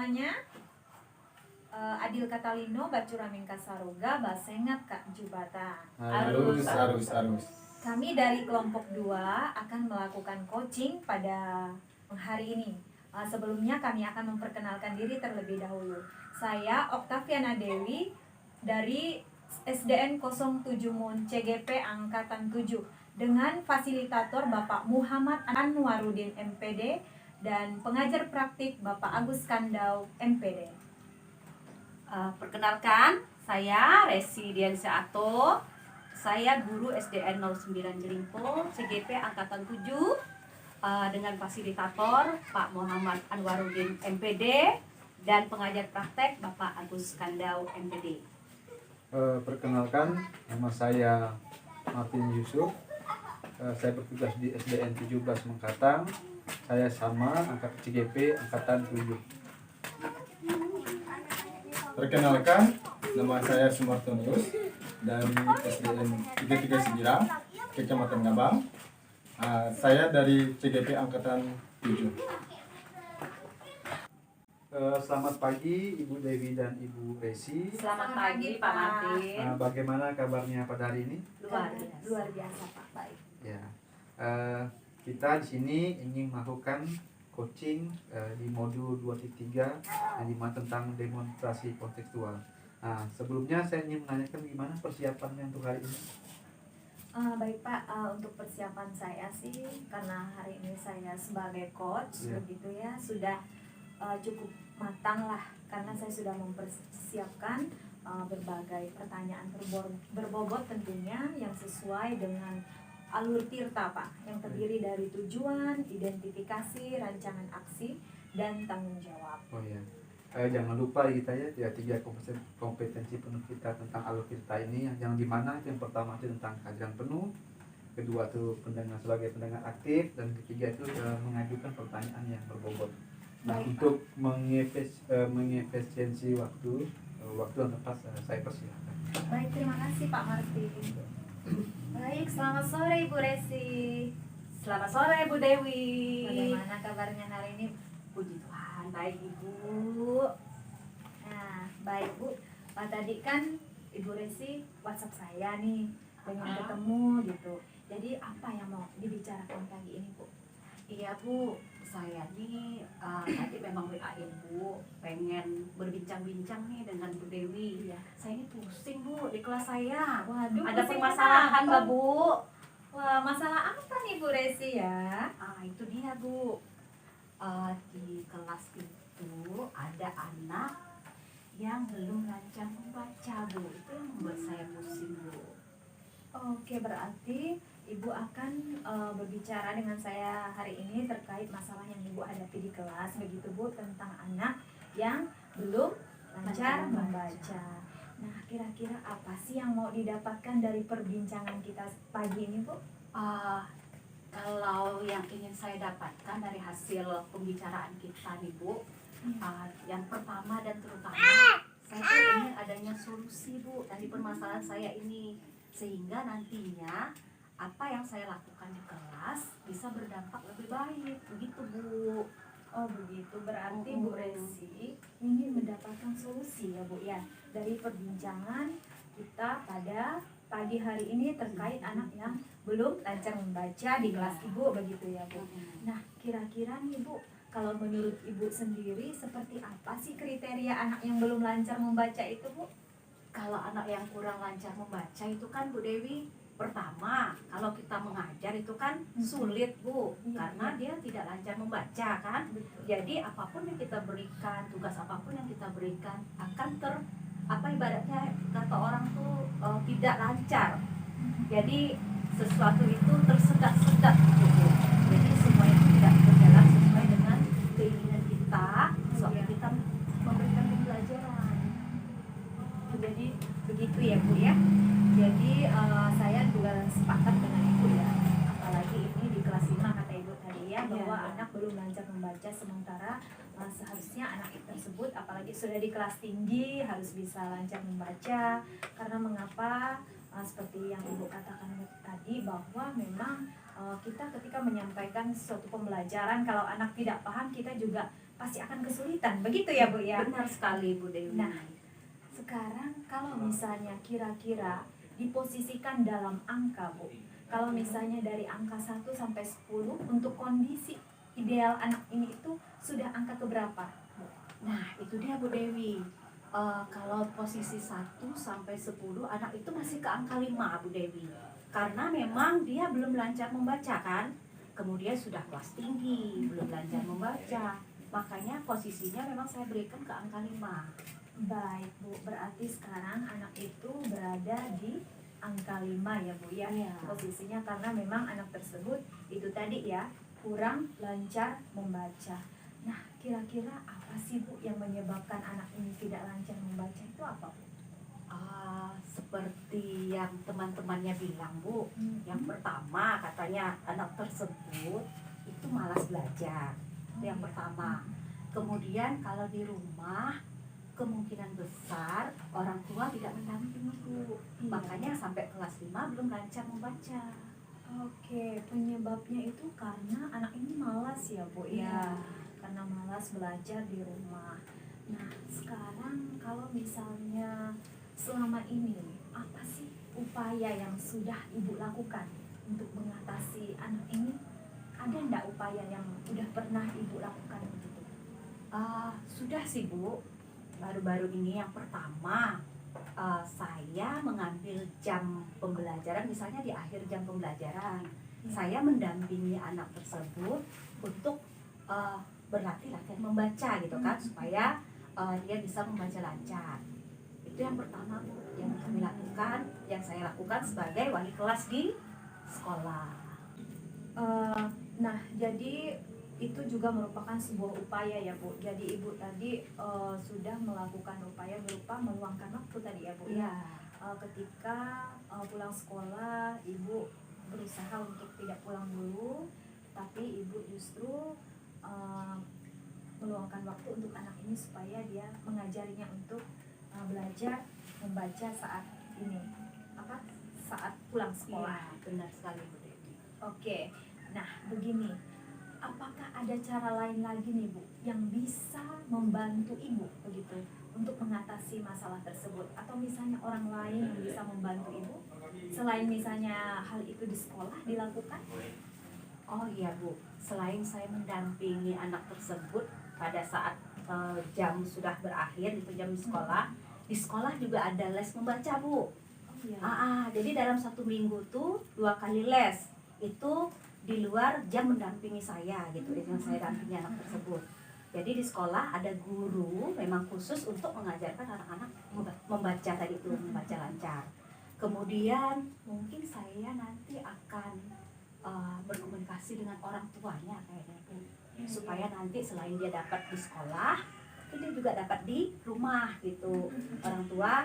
semuanya. Adil Katalino, Bacuramin Kasaruga, Basengat Kak Jubata. Arus. Kami dari kelompok 2 akan melakukan coaching pada hari ini. Sebelumnya kami akan memperkenalkan diri terlebih dahulu. Saya Oktaviana Dewi dari SDN 07 Mun CGP Angkatan 7 dengan fasilitator Bapak Muhammad Anwarudin MPD dan pengajar praktik Bapak Agus Kandau MPD. Perkenalkan, saya Resi Diansyah Ato. Saya guru SDN 09 Jelimpo, CGP Angkatan 7 dengan fasilitator Pak Muhammad Anwarudin MPD dan pengajar praktek Bapak Agus Kandau MPD. Perkenalkan, nama saya Martin Yusuf. Saya bertugas di SDN 17 Mengkatang. Saya sama angkat CGP Angkatan 7. Perkenalkan, nama saya Sumartonius dari SDN 339 Kecamatan Ngabang. Saya dari CGP Angkatan 7. Selamat pagi Ibu Dewi dan Ibu Resi. Selamat pagi Pak Martin. Bagaimana kabarnya pada hari ini? Luar biasa Pak, baik. Ya, kita di sini ingin melakukan coaching di modul 2.3 yang dimana tentang demonstrasi kontekstual. Nah, sebelumnya saya ingin menanyakan gimana persiapannya untuk hari ini? Baik Pak, untuk persiapan saya sih karena hari ini saya sebagai coach begitu ya sudah cukup matang lah karena saya sudah mempersiapkan berbagai pertanyaan berbobot tentunya yang sesuai dengan alur tirta Pak, yang terdiri dari tujuan, identifikasi, rancangan aksi, dan tanggung jawab. Oh ya, jangan lupa kita ya 3 kompetensi penuh kita tentang alur tirta ini, yang dimana yang pertama itu tentang kehadiran penuh, kedua itu pendengar sebagai pendengar aktif, dan ketiga itu mengajukan pertanyaan yang berbobot. Nah, Baik, untuk mengefisiensi waktu yang tepat saya persilakan. Baik, terima kasih Pak Martin. Baik, selamat sore Ibu Resi. Selamat sore Bu Dewi. Bagaimana kabarnya hari ini? Puji Tuhan, baik Ibu. Nah, baik Bu. Tadi kan Ibu Resi WhatsApp saya nih, pengen ketemu gitu. Jadi apa yang mau dibicarakan pagi ini Bu? Iya Bu, saya nih tadi memang WA-in Bu, pengen berbincang-bincang nih dengan Bu Dewi. Iya. Saya ini pusing Bu di kelas saya. Waduh, Ada pusing permasalahan kenapa? Mbak Bu. Wah, masalah apa nih Bu Resi ya? Itu dia Bu. Di kelas itu ada anak yang belum lancar membaca Bu. Itu yang membuat saya pusing Bu. Oke, berarti Ibu akan berbicara dengan saya hari ini terkait masalah yang Ibu hadapi di kelas, begitu Bu, tentang anak yang belum lancar membaca. Nah, kira-kira apa sih yang mau didapatkan dari perbincangan kita pagi ini Bu? Kalau yang ingin saya dapatkan dari hasil pembicaraan kita nih Bu, yang pertama dan terutama saya tuh ingin adanya solusi Bu dari permasalahan saya ini, sehingga nantinya apa yang saya lakukan di kelas bisa berdampak lebih baik, begitu Bu. Oh begitu, berarti Bu Resi ingin mendapatkan solusi ya Bu ya dari perbincangan kita pada pagi hari ini terkait anak yang belum lancar membaca di kelas Ibu, begitu ya Bu. Nah, kira-kira nih Bu, kalau menurut Ibu sendiri seperti apa sih kriteria anak yang belum lancar membaca itu Bu? Kalau anak yang kurang lancar membaca itu kan Bu Dewi, pertama kalau kita mengajar itu kan sulit Bu, karena dia tidak lancar membaca kan. Jadi apapun yang kita berikan, tugas apapun yang kita berikan akan ibaratnya kata orang tuh tidak lancar. Jadi sesuatu itu tersendat-sendat gitu Bu. Jadi semua itu tidak berjalan sesuai dengan keinginan kita, soalnya kita memberikan pembelajaran. Jadi begitu ya Bu ya. Jadi saya juga sepakat dengan Ibu ya. Apalagi ini di kelas 5 kata Ibu tadi ya, bahwa anak belum lancar membaca, sementara seharusnya anak tersebut apalagi sudah di kelas tinggi harus bisa lancar membaca. Karena mengapa seperti yang Ibu katakan tadi, bahwa memang kita ketika menyampaikan suatu pembelajaran, kalau anak tidak paham kita juga pasti akan kesulitan. Begitu ya Bu ya? Benar sekali Bu Dewi. Nah, sekarang kalau misalnya kira-kira diposisikan dalam angka Bu, kalau misalnya dari angka 1 sampai 10 untuk kondisi ideal anak ini itu sudah angka keberapa? Nah, itu dia Bu Dewi. Kalau posisi 1 sampai 10, anak itu masih ke angka 5 Bu Dewi. Karena memang dia belum lancar membaca kan. Kemudian sudah kelas tinggi, belum lancar membaca. Makanya posisinya memang saya berikan ke angka 5. Baik Bu, berarti sekarang anak itu berada di angka 5 ya Bu ya. Iya. Posisinya karena memang anak tersebut itu tadi ya kurang lancar membaca. Nah, kira-kira apa sih Bu yang menyebabkan anak ini tidak lancar membaca itu apa Bu? Seperti yang teman-temannya bilang Bu, yang pertama katanya anak tersebut itu malas belajar. Itu yang pertama. Kemudian kalau di rumah kemungkinan besar orang tua tidak mendampingi Bu. Iya. Makanya sampai kelas 5 belum lancar membaca. Oke, penyebabnya itu karena anak ini malas ya Bu ya. Karena malas belajar di rumah. Nah, sekarang kalau misalnya selama ini apa sih upaya yang sudah Ibu lakukan untuk mengatasi anak ini? Ada enggak upaya yang udah pernah Ibu lakukan begitu? Sudah sih Bu. Baru-baru ini yang pertama saya mengambil jam pembelajaran, misalnya di akhir jam pembelajaran saya mendampingi anak tersebut untuk berlatih latihan membaca gitu kan, supaya dia bisa membaca lancar. Itu yang pertama Bu, yang kami lakukan, yang saya lakukan sebagai wali kelas di sekolah. Nah, jadi itu juga merupakan sebuah upaya ya Bu. Jadi Ibu tadi sudah melakukan upaya berupa meluangkan waktu tadi ya Bu ya. Ketika pulang sekolah, Ibu berusaha untuk tidak pulang dulu, tapi Ibu justru meluangkan waktu untuk anak ini supaya dia mengajarinya untuk belajar membaca saat ini, saat pulang sekolah. Iya, benar sekali Bu Dewi. Oke, nah begini, apakah ada cara lain lagi nih Bu yang bisa membantu Ibu begitu untuk mengatasi masalah tersebut, atau misalnya orang lain yang bisa membantu Ibu selain misalnya hal itu di sekolah dilakukan? Oh iya Bu, selain saya mendampingi anak tersebut pada saat jam sudah berakhir, itu jam di sekolah juga ada les membaca Bu. Oh iya. Jadi dalam 1 minggu tuh 2 kali les, itu di luar jam mendampingi saya gitu, yang saya dampingi anak tersebut. Jadi di sekolah ada guru memang khusus untuk mengajarkan anak-anak membaca tadi itu, membaca lancar. Kemudian mungkin saya nanti akan berkomunikasi dengan orang tuanya kayaknya Bu, supaya nanti selain dia dapat di sekolah, dia juga dapat di rumah gitu. Orang tua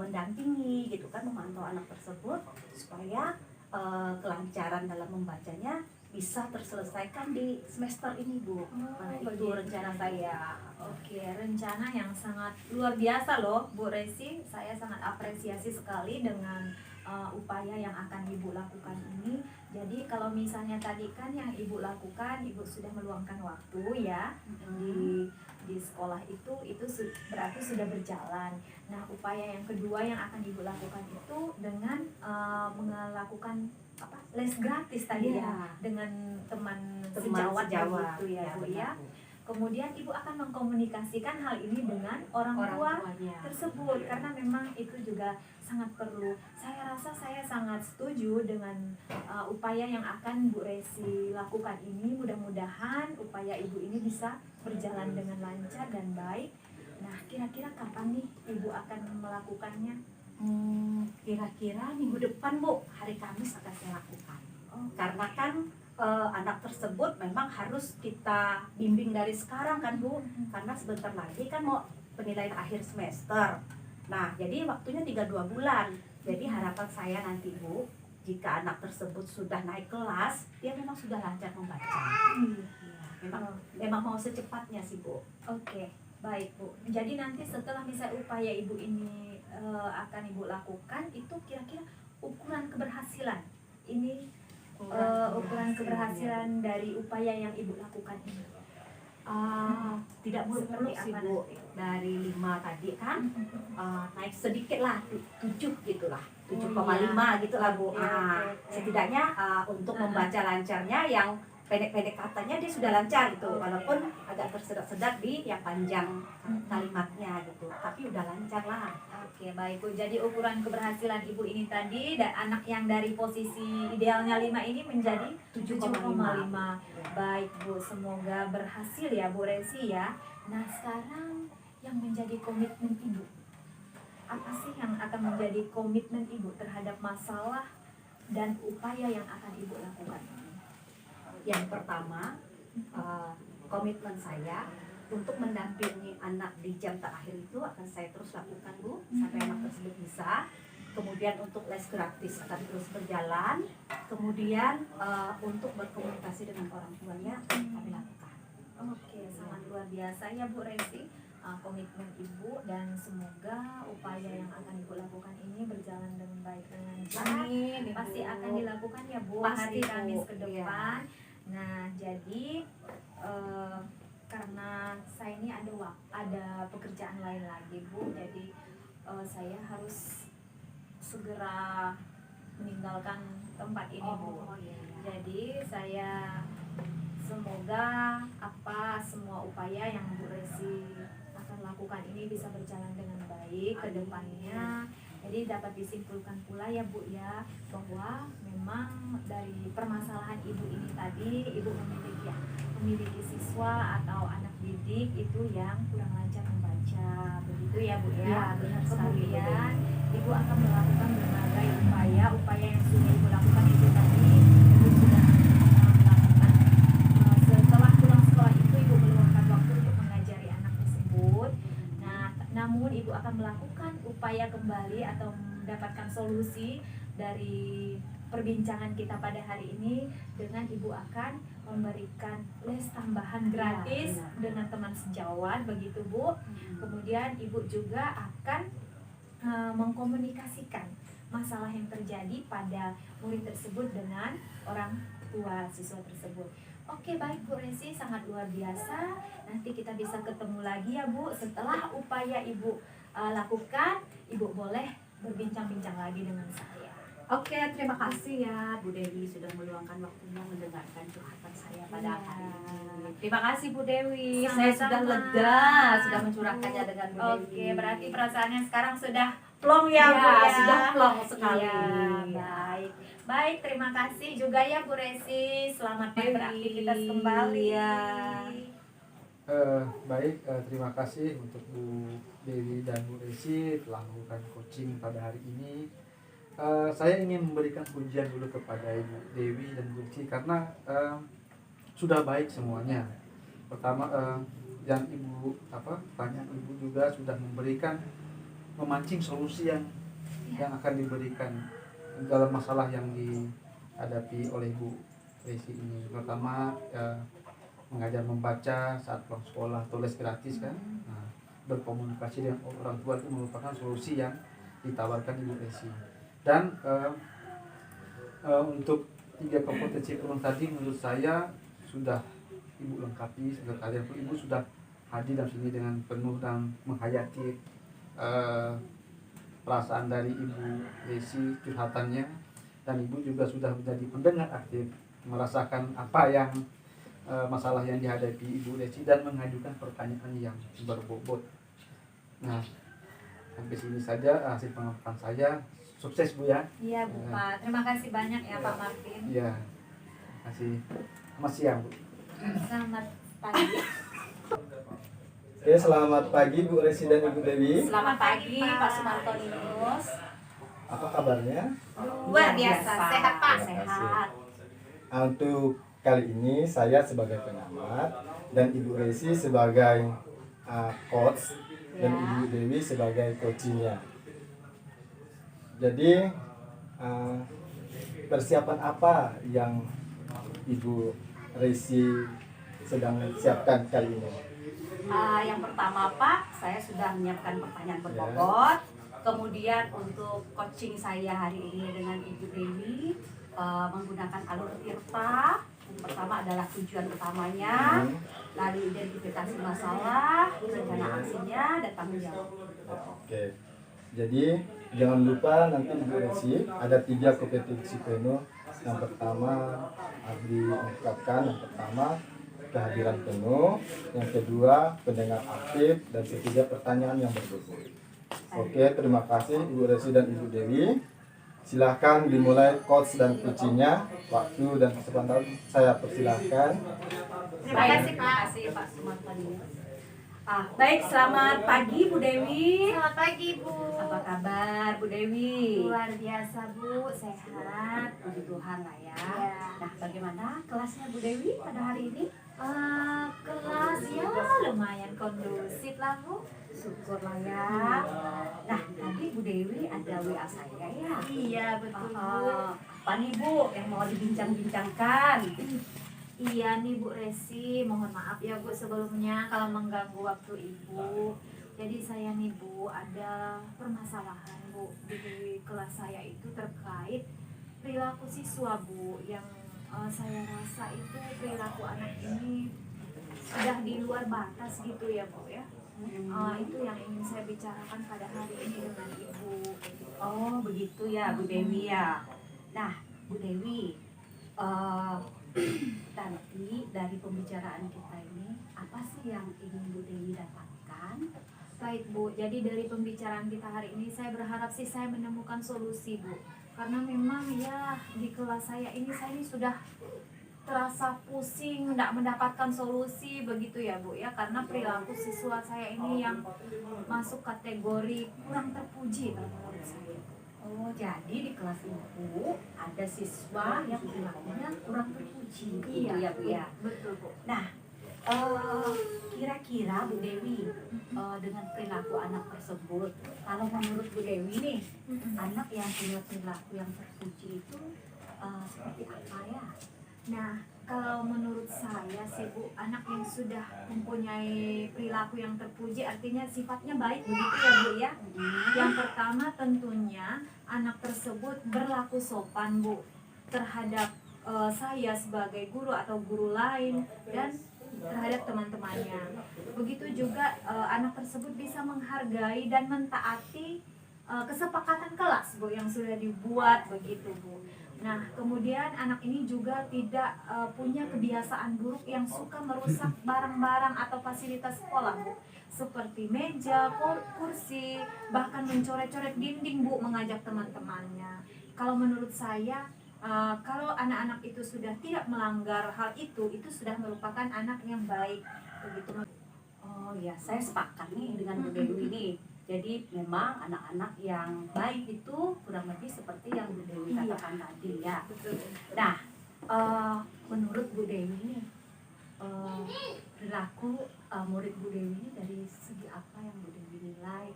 mendampingi gitu kan, memantau anak tersebut supaya kelancaran dalam membacanya bisa terselesaikan di semester ini Bu. Nah, itu begitu. rencana saya. Oke, rencana yang sangat luar biasa loh Bu Resi. Saya sangat apresiasi sekali dengan upaya yang akan Ibu lakukan ini. Jadi kalau misalnya tadi kan yang Ibu lakukan, Ibu sudah meluangkan waktu ya di sekolah itu berarti sudah berjalan. Nah, upaya yang kedua yang akan Ibu lakukan itu dengan melakukan les gratis tadi ya, dengan teman sejawat gitu ya Bu ya. Kemudian Ibu akan mengkomunikasikan hal ini dengan orang tua tersebut, karena memang itu juga sangat perlu. Saya rasa saya sangat setuju dengan upaya yang akan Bu Resi lakukan ini. Mudah-mudahan upaya Ibu ini bisa berjalan dengan lancar dan baik. Nah, kira-kira kapan nih Ibu akan melakukannya? Kira-kira minggu depan Bu, hari Kamis akan saya lakukan. Karena kan anak tersebut memang harus kita bimbing dari sekarang kan Bu, karena sebentar lagi kan mau penilaian akhir semester. Nah, jadi waktunya 3-2 bulan. Jadi harapan saya nanti Bu, jika anak tersebut sudah naik kelas, dia memang sudah lancar membaca. Memang mau secepatnya sih Bu. Oke, baik Bu. Jadi nanti setelah misalnya upaya Ibu ini akan Ibu lakukan, itu kira-kira ukuran keberhasilan ini ukuran keberhasilan dari upaya yang Ibu lakukan ini. Tidak muluk-muluk sih Bu, dari 5 tadi kan naik sedikit lah 7 gitulah, 7,5 gitulah Bu. Oke, oke. Setidaknya untuk membaca lancarnya yang pendek-pendek katanya dia sudah lancar gitu, walaupun agak tersedak-sedak di yang panjang kalimatnya gitu, tapi udah lancar lah. Oke, baik Bu. Jadi ukuran keberhasilan Ibu ini tadi anak yang dari posisi idealnya 5 ini menjadi 7,5. Baik Bu, semoga berhasil ya Bu Resi ya. Nah, sekarang yang menjadi komitmen Ibu. Apa sih yang akan menjadi komitmen Ibu terhadap masalah dan upaya yang akan Ibu lakukan? Yang pertama, komitmen saya untuk mendampingi anak di jam terakhir itu akan saya terus lakukan Bu, sampai anak tersebut bisa. Kemudian untuk les gratis akan terus berjalan. Kemudian untuk berkomunikasi dengan orang tuanya akan kami lakukan. Oke, sangat luar biasa ya Bu Resi, komitmen Ibu, dan semoga upaya yang akan Ibu lakukan ini berjalan dengan baik dengan lancar. Amin. Pasti akan dilakukan ya Bu Pasti, hari Kamis Bu. ke depan. Nah, jadi karena saya ini ada pekerjaan lain lagi Bu, jadi saya harus segera meninggalkan tempat ini Bu. Jadi saya semoga semua upaya yang Bu Resi akan lakukan ini bisa berjalan dengan baik ke depannya. Jadi dapat disimpulkan pula ya Bu ya, bahwa memang dari permasalahan Ibu ini tadi, Ibu memiliki siswa atau anak didik itu yang kurang lancar membaca, begitu ya Bu ya. Ya, benar sekali, Bu. Kemudian Ibu akan melakukan berbagai upaya yang sudah Ibu lakukan itu tadi. Ibu sudah melakukan setelah pulang sekolah itu Ibu meluangkan waktu untuk mengajari anak tersebut. Nah, namun Ibu akan melakukan upaya kembali atau mendapatkan solusi dari perbincangan kita pada hari ini dengan Ibu akan memberikan les tambahan gratis benar. dengan teman sejawat, begitu Bu. Kemudian Ibu juga akan mengkomunikasikan masalah yang terjadi pada murid tersebut dengan orang tua siswa tersebut. Oke, baik Bu Resi, sangat luar biasa. Nanti kita bisa ketemu lagi ya Bu. Setelah upaya Ibu lakukan, Ibu boleh berbincang-bincang lagi dengan saya. Oke, terima kasih ya Bu Dewi sudah meluangkan waktunya mendengarkan curhatan saya pada hari ini. Terima kasih Bu Dewi. Saya sudah Sama-sama. lega sudah mencurahkannya dengan Bu Dewi. Oke, berarti perasaannya sekarang sudah plong ya Bu Ya, ya. sudah plong sekali. Iya, baik. Baik, terima kasih juga ya Bu Resi. Selamat Dewi. beraktivitas kembali Ya. Baik, terima kasih untuk Bu Dewi dan Bu Resi telah melakukan coaching pada hari ini. Saya ingin memberikan pujian dulu kepada Ibu Dewi dan Bu Resi karena sudah baik semuanya. Pertama, yang Ibu banyak Ibu juga sudah memancing solusi yang akan diberikan dalam masalah yang dihadapi oleh Bu Resi ini. Pertama, mengajar membaca saat pulang sekolah atau les gratis kan. Nah, berkomunikasi dengan orang tua itu merupakan solusi yang ditawarkan Ibu Resi. Dan untuk 3 kompetensi penuh tadi menurut saya sudah Ibu lengkapi, kalian pun Ibu sudah hadir dalam sini dengan penuh dan menghayati perasaan dari Ibu Resi, curhatannya, dan Ibu juga sudah menjadi pendengar aktif, merasakan apa yang masalah yang dihadapi Ibu Resi dan mengajukan pertanyaan yang berbobot. Nah, sampai sini saja hasil pengamatan saya. Sukses Bu ya. Iya Bu Pak. Terima kasih banyak ya Pak Martin. Iya. Terima kasih. Selamat siang Bu. Selamat pagi. Oke, selamat pagi Bu Resi dan Ibu Dewi. Selamat pagi Pak Sumantonius. Apa kabarnya? Luar biasa. Sehat Pak. Sehat. Untuk kali ini saya sebagai pengamat dan Ibu Resi sebagai coach dan Ibu Dewi sebagai coachingnya. Jadi persiapan apa yang Ibu Resi sedang siapkan kali ini? Yang pertama Pak, saya sudah menyiapkan pertanyaan berbobot. Kemudian untuk coaching saya hari ini dengan Ibu Dewi menggunakan alur Tirta. Yang pertama adalah tujuan utamanya, lalu identifikasi masalah, rencana aksinya, dan tanggung jawab. Oke. Jadi jangan lupa nanti Ibu Resi ada 3 kompetensi penuh. Yang pertama harus diungkapkan, yang pertama kehadiran penuh, yang kedua pendengar aktif, dan ketiga pertanyaan yang berbobot. Oke, terima kasih Ibu Resi dan Ibu Dewi. Silahkan dimulai coach dan coachingnya. Waktu dan kesempatan saya persilahkan. Terima kasih, Pak. Terima kasih Pak Sumartani. Baik, selamat pagi Bu Dewi. Selamat pagi, Bu. Apa kabar Bu Dewi? Luar biasa, Bu. Sehat. Puji Tuhan lah ya. Ya. Nah, bagaimana kelasnya Bu Dewi pada hari ini? Kelas ya lumayan kondusif lah, Bu. Syukurlah ya. Nah, tadi Bu Dewi ada WA saya ya. Iya, betul, Bu. Apa nih Bu yang mau dibincang-bincangkan? Iya nih Bu Resi, mohon maaf ya Bu sebelumnya kalau mengganggu waktu Ibu. Jadi saya nih Bu ada permasalahan Bu di kelas saya itu terkait perilaku siswa Bu yang saya rasa itu perilaku anak ini sudah di luar batas gitu ya Bu ya. Itu yang ingin saya bicarakan pada hari ini dengan Ibu. Oh begitu ya Bu Dewi ya. Nah Bu Dewi, nanti dari pembicaraan kita ini apa sih yang ingin Bu Dewi dapatkan? Baik Bu, jadi dari pembicaraan kita hari ini saya berharap sih saya menemukan solusi Bu. Karena memang ya di kelas saya ini sudah terasa pusing, tidak mendapatkan solusi begitu ya Bu ya. Karena perilaku siswa saya ini yang masuk kategori kurang terpuji kalau menurut saya. Oh jadi di kelas Ibu ada siswa yang perilakunya kurang terpuji, gitu ya Bu ya. Betul Bu. Nah, kira-kira Bu Dewi dengan perilaku anak tersebut, kalau menurut Bu Dewi nih, anak yang punya perilaku yang terpuji itu seperti apa ya? Nah, kalau menurut saya sih Bu, anak yang sudah mempunyai perilaku yang terpuji artinya sifatnya baik begitu ya Bu ya. Yang pertama tentunya anak tersebut berlaku sopan Bu terhadap saya sebagai guru atau guru lain dan terhadap teman-temannya. Begitu juga anak tersebut bisa menghargai dan mentaati kesepakatan kelas Bu yang sudah dibuat begitu Bu. Nah, kemudian anak ini juga tidak punya kebiasaan buruk yang suka merusak barang-barang atau fasilitas sekolah, Bu. Seperti meja, kursi, bahkan mencoret-coret dinding, Bu, mengajak teman-temannya. Kalau menurut saya, kalau anak-anak itu sudah tidak melanggar hal itu sudah merupakan anak yang baik, begitu. Oh ya, saya sepakat nih dengan Bu Dewi nih. Jadi memang anak-anak yang baik itu kurang lebih seperti yang Bu Dewi katakan tadi ya. Betul. Nah, menurut Bu Dewi nih, perilaku murid Bu Dewi ini dari segi apa yang Bu Dewi nilai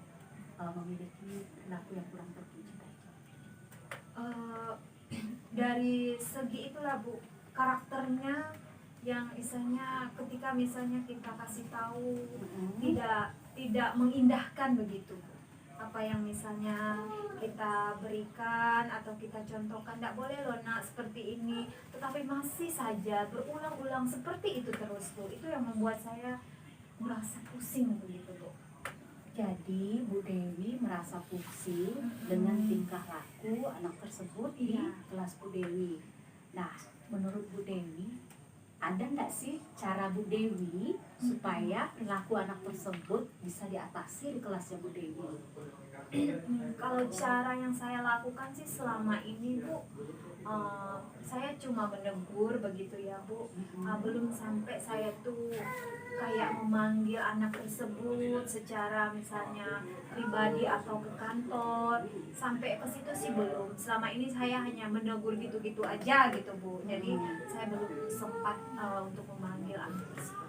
memiliki perilaku yang kurang terpuji tadi? Dari segi itulah Bu, karakternya yang misalnya ketika misalnya kita kasih tahu tidak mengindahkan begitu Bu. Apa yang misalnya kita berikan atau kita contohkan, tidak boleh loh nak seperti ini, tetapi masih saja berulang-ulang seperti itu terus Bu. Itu yang membuat saya merasa pusing begitu Bu. Jadi Bu Dewi merasa pusing dengan tingkah laku anak tersebut di kelas Bu Dewi. Nah, menurut Bu Dewi ada nggak sih cara Bu Dewi supaya perilaku anak tersebut bisa diatasi di kelasnya Bu Dewi? Kalau cara yang saya lakukan sih selama ini Bu, saya cuma menegur begitu ya Bu. Belum sampai saya tuh kayak memanggil anak tersebut secara misalnya pribadi atau ke kantor, sampai ke situ sih belum. Selama ini saya hanya menegur gitu-gitu aja gitu Bu. Jadi saya belum sempat untuk memanggil anak tersebut.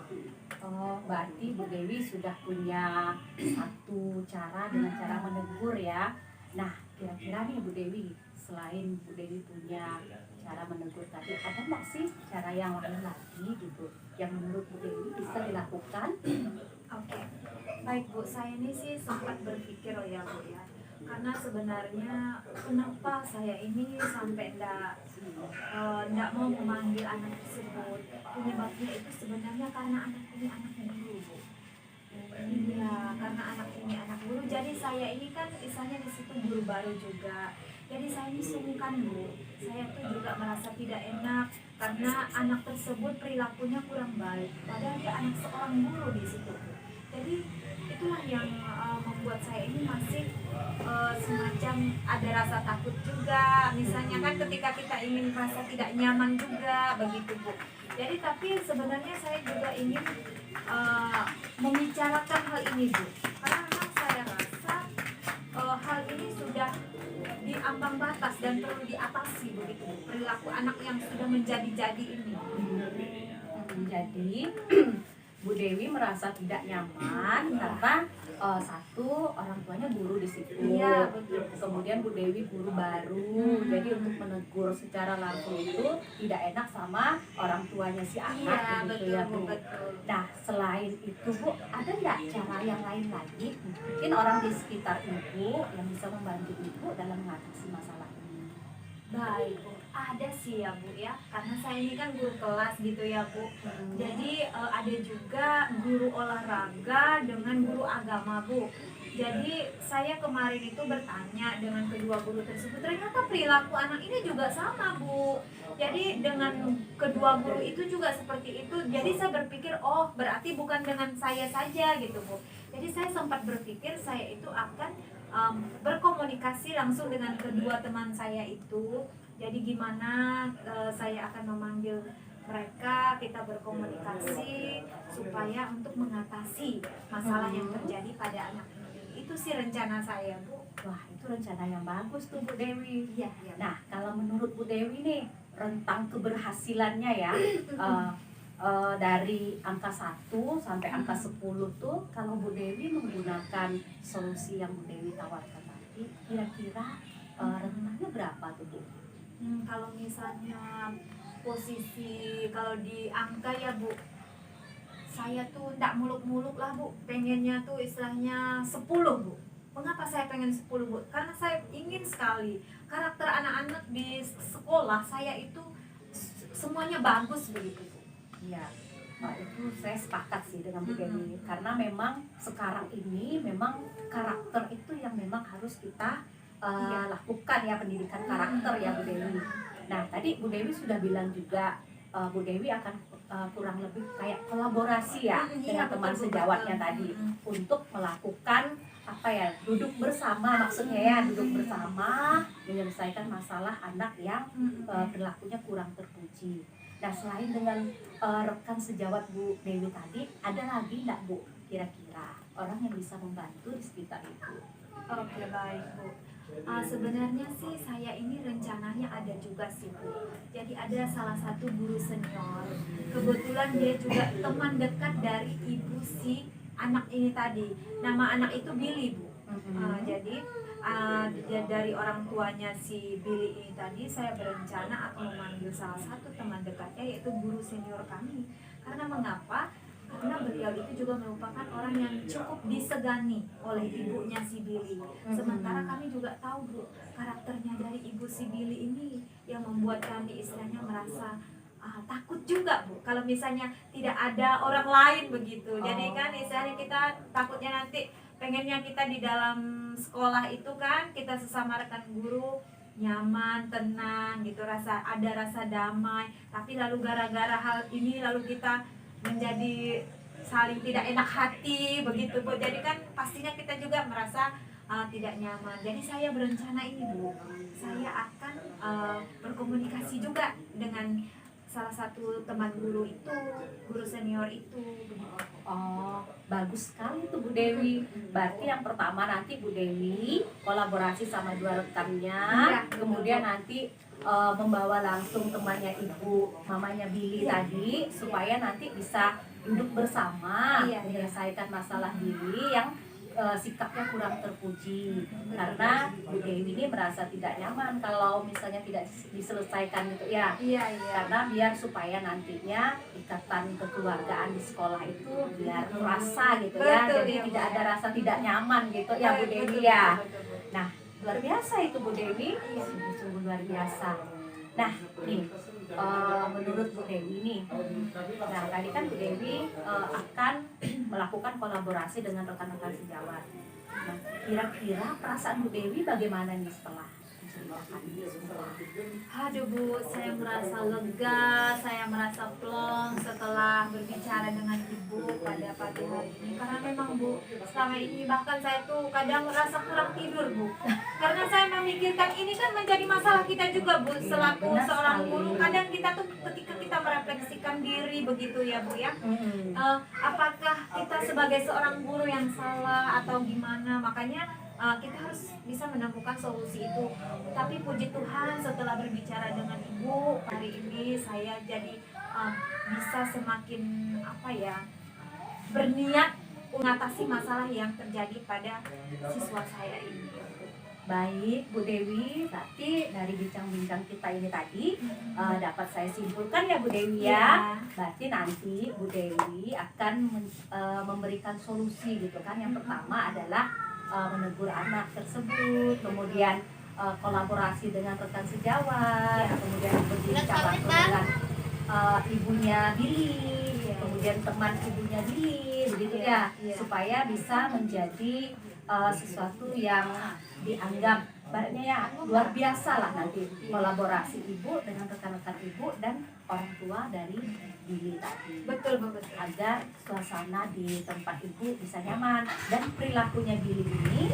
Oh, berarti Bu Dewi sudah punya satu cara dengan cara menegur ya. Nah, kira-kira nih Bu Dewi, selain Bu Dewi punya cara menegur tadi, ada nggak sih cara yang lain lagi gitu yang menurut Bu Dewi bisa dilakukan? Oke, baik Bu, saya ini sih sempat berpikir ya Bu ya. karena sebenarnya kenapa saya ini sampai ndak mau memanggil anak tersebut, penyebabnya itu sebenarnya karena anak ini anak guru, Bu. Iya, karena anak ini anak guru, jadi saya ini kan istilahnya di situ guru baru juga. Jadi saya ini sungkan, Bu. Saya tuh juga merasa tidak enak karena anak tersebut perilakunya kurang baik. Padahal dia anak seorang guru di situ. Jadi itulah yang membuat saya ini masih semacam ada rasa takut juga. Misalnya kan ketika kita ingin merasa tidak nyaman juga begitu, Bu. Jadi tapi sebenarnya saya juga ingin membicarakan hal ini, Bu. Karena memang saya rasa hal ini sudah di ambang batas dan perlu diatasi begitu, perilaku anak yang sudah menjadi-jadi ini. Jadi Bu Dewi merasa tidak nyaman karena satu, orang tuanya guru di situ. Iya, betul. Kemudian Bu Dewi guru baru. Jadi untuk menegur secara langsung itu tidak enak sama orang tuanya si anak, Iya, gitu betul, ya, Bu, Bu. betul. Nah, selain itu Bu, ada nggak cara yang lain lagi? Mungkin orang di sekitar Ibu yang bisa membantu Ibu dalam mengatasi masalah ini. Baik, Bu. Ada sih ya, Bu ya. Karena saya ini kan guru kelas gitu ya, Bu. Jadi ada juga guru olahraga dengan guru agama, Bu. Jadi saya kemarin itu bertanya dengan kedua guru tersebut, ternyata perilaku anak ini juga sama, Bu. Jadi dengan kedua guru itu juga seperti itu. Jadi saya berpikir, oh berarti bukan dengan saya saja gitu, Bu. Jadi saya sempat berpikir saya itu akan berkomunikasi langsung dengan kedua teman saya itu. Jadi gimana saya akan memanggil mereka, kita berkomunikasi supaya untuk mengatasi masalah yang terjadi pada anak ini. Itu sih rencana saya, Bu. Wah, itu rencana yang bagus tuh Bu Dewi. Iya, iya. Nah, kalau menurut Bu Dewi nih, rentang keberhasilannya ya, dari angka 1 sampai angka 10 tuh, kalau Bu Dewi menggunakan solusi yang Bu Dewi tawarkan tadi, kira-kira rentangnya berapa tuh, Bu? Kalau misalnya posisi kalau di angka ya, Bu, saya tuh ndak muluk-muluk lah, Bu. Pengennya tuh istilahnya 10, Bu. Mengapa saya pengen 10, Bu? Karena saya ingin sekali karakter anak-anak di sekolah saya itu semuanya bagus begitu, Bu. Iya, itu saya sepakat sih dengan Bu Dewi. Karena memang sekarang ini memang karakter itu yang memang harus kita lakukan ya, pendidikan karakter ya Bu Dewi. Nah, tadi Bu Dewi sudah bilang juga Bu Dewi akan kurang lebih kayak kolaborasi ya dengan teman sejawatnya tadi untuk melakukan apa ya, duduk bersama, maksudnya ya duduk bersama menyelesaikan masalah anak yang perilakunya kurang terpuji. Nah, selain dengan rekan sejawat Bu Dewi tadi, ada lagi nggak Bu kira-kira orang yang bisa membantu di sekitar Ibu? Oke, baik, Bu. Sebenarnya sih saya ini rencananya ada juga sih, Bu. Jadi ada salah satu guru senior. Kebetulan dia juga teman dekat dari ibu si anak ini tadi. Nama anak itu Billy, Bu. Jadi dari orang tuanya si Billy ini tadi, saya berencana akan memanggil salah satu teman dekatnya, yaitu guru senior kami. Karena mengapa? Karena beliau itu juga merupakan orang yang cukup disegani oleh ibunya si Billy. Sementara kami juga tahu, Bu, karakternya dari ibu si Billy ini yang membuat kami istilahnya merasa takut juga, Bu, kalau misalnya tidak ada orang lain begitu. Jadi kan istilahnya kita takutnya nanti pengennya kita di dalam sekolah itu kan kita sesama rekan guru nyaman, tenang gitu, ada rasa damai. Tapi lalu gara-gara hal ini lalu kita menjadi saling tidak enak hati begitu, Bu. Jadi kan pastinya kita juga merasa tidak nyaman. Jadi saya berencana ini, Bu, saya akan berkomunikasi juga dengan salah satu teman guru itu, guru senior itu begitu. Oh, bagus sekali tuh Bu Dewi. Berarti yang pertama nanti Bu Dewi kolaborasi sama dua rekannya, kemudian nanti membawa langsung temannya Ibu, mamanya Billy tadi, supaya nanti bisa duduk bersama menyelesaikan masalah Billy yang sikapnya kurang terpuji. Karena Bu Dewi ini merasa tidak nyaman kalau misalnya tidak diselesaikan gitu ya. Karena biar supaya nantinya ikatan kekeluargaan di sekolah itu biar terasa gitu ya. Jadi tidak ada rasa tidak nyaman gitu ya Bu Dewi ya. Nah, luar biasa itu Bu Dewi, sungguh luar biasa. Nah nih menurut Bu Dewi nih, nah tadi kan Bu Dewi akan melakukan kolaborasi dengan rekan-rekan sejawat. Nah kira-kira perasaan Bu Dewi bagaimana nih setelah menceritakan ini semua? Aduh Bu, saya merasa lega, saya merasa plong setelah berbicara dengan Ibu pada pagi hari ini. Karena memang Bu, selama ini bahkan saya tuh kadang merasa kurang tidur Bu. Karena saya memikirkan ini kan menjadi masalah kita juga Bu, selaku Benar seorang sekali. guru. Kadang kita tuh ketika kita merefleksikan diri begitu ya Bu ya. Apakah kita sebagai seorang guru yang salah atau gimana? Makanya kita harus bisa menemukan solusi itu. Tapi puji Tuhan setelah berbicara dengan Ibu hari ini saya jadi bisa semakin berniat mengatasi masalah yang terjadi pada siswa saya ini. Baik Bu Dewi, berarti dari bincang-bincang kita ini tadi dapat saya simpulkan ya Bu Dewi ya. Berarti nanti Bu Dewi akan memberikan solusi gitu kan. Yang pertama adalah menegur anak tersebut, kemudian kolaborasi dengan rekan sejawat, kemudian berbicara dengan ibunya Billy, kemudian teman ibunya Billy, begitu ya, supaya bisa menjadi sesuatu yang dianggap baiknya ya luar biasa lah nanti kolaborasi ibu dengan rekan-rekan ibu dan orang tua dari Billy tadi. Betul Bu, betul. Agar suasana di tempat ibu bisa nyaman dan perilakunya Billy ini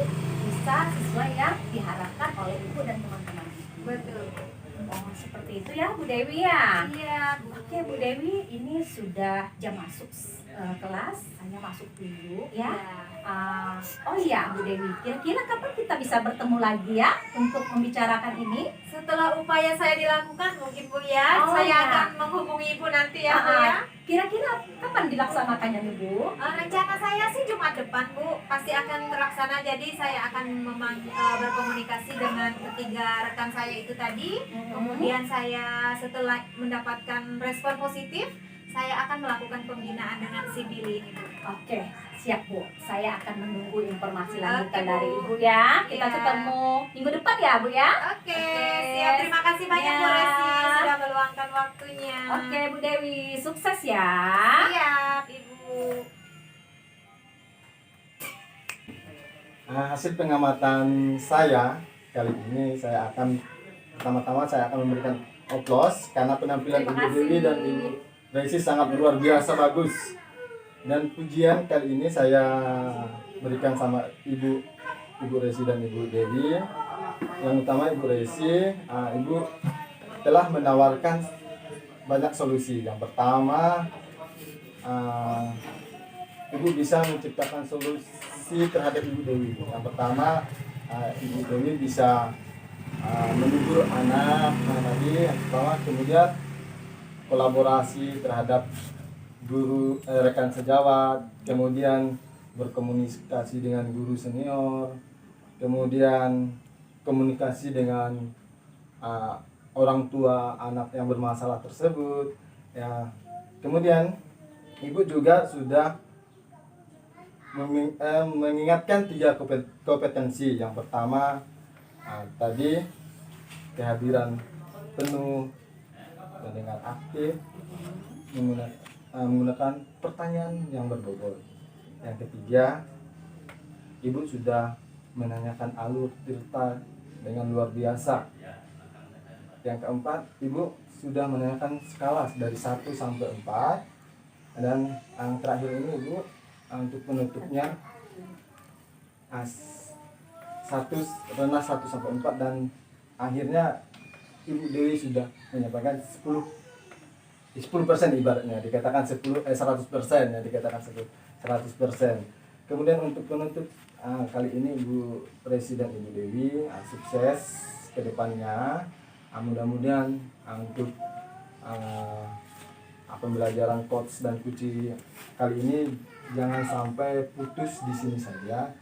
bisa sesuai yang diharapkan oleh ibu dan teman-teman ibu. Betul. Oh, seperti itu ya Bu Dewi ya. Iya. Oke Bu Dewi, ini sudah jam masuk kelas, hanya masuk dulu ya. Oh iya Bu Dewi, kira-kira kapan kita bisa bertemu lagi ya untuk membicarakan ini? Setelah upaya saya dilakukan mungkin Bu ya, Oh, saya ya. akan menghubungi Ibu nanti ya Bu ya. Kira-kira kapan dilaksanakannya nih Bu? Rencana saya sih Jumat depan Bu, pasti akan terlaksana. Jadi saya akan berkomunikasi dengan ketiga rekan saya itu tadi. Kemudian saya setelah mendapatkan respon positif, saya akan melakukan pembinaan dengan si Billy ini Bu. Oke, siap Bu. Saya akan menunggu informasi lanjutan Oke, Bu. dari Ibu ya. Kita Iya. ketemu minggu depan ya Bu ya. Oke, siap. Terima kasih banyak Bu Ya. Resi sudah meluangkan waktunya. Oke Bu Dewi, sukses ya. Siap Ibu. Hasil pengamatan saya kali ini saya akan pertama-tama saya akan memberikan oplos karena penampilan Terima Ibu Dewi kasih. dan Ibu Resi sangat luar biasa bagus. Dan pujian kali ini saya berikan sama Ibu Resi dan Ibu Dewi. Yang utama Ibu Resi, Ibu telah menawarkan banyak solusi. Yang pertama, Ibu bisa menciptakan solusi terhadap Ibu Dewi. Yang pertama, Ibu Dewi bisa menegur anak tadi. Yang pertama, kemudian kolaborasi terhadap guru rekan sejawat, kemudian berkomunikasi dengan guru senior, kemudian komunikasi dengan orang tua anak yang bermasalah tersebut ya. Kemudian Ibu juga sudah mengingatkan 3 kompetensi. Yang pertama tadi kehadiran penuh, mendengar aktif, menggunakan pertanyaan yang berbobot. Yang ketiga, Ibu sudah menanyakan alur cerita dengan luar biasa. Yang keempat, Ibu sudah menanyakan skala dari 1 sampai 4. Dan yang terakhir ini Ibu untuk penutupnya renah 1 sampai 4, dan akhirnya Ibu Dewi sudah menyampaikan 10% ibaratnya dikatakan 100% ya, dikatakan 100%. Kemudian untuk penutup kali ini Ibu Resi dan Ibu Dewi sukses ke depannya. Mudah-mudahan untuk pembelajaran coach dan kunci kali ini jangan sampai putus di sini saja.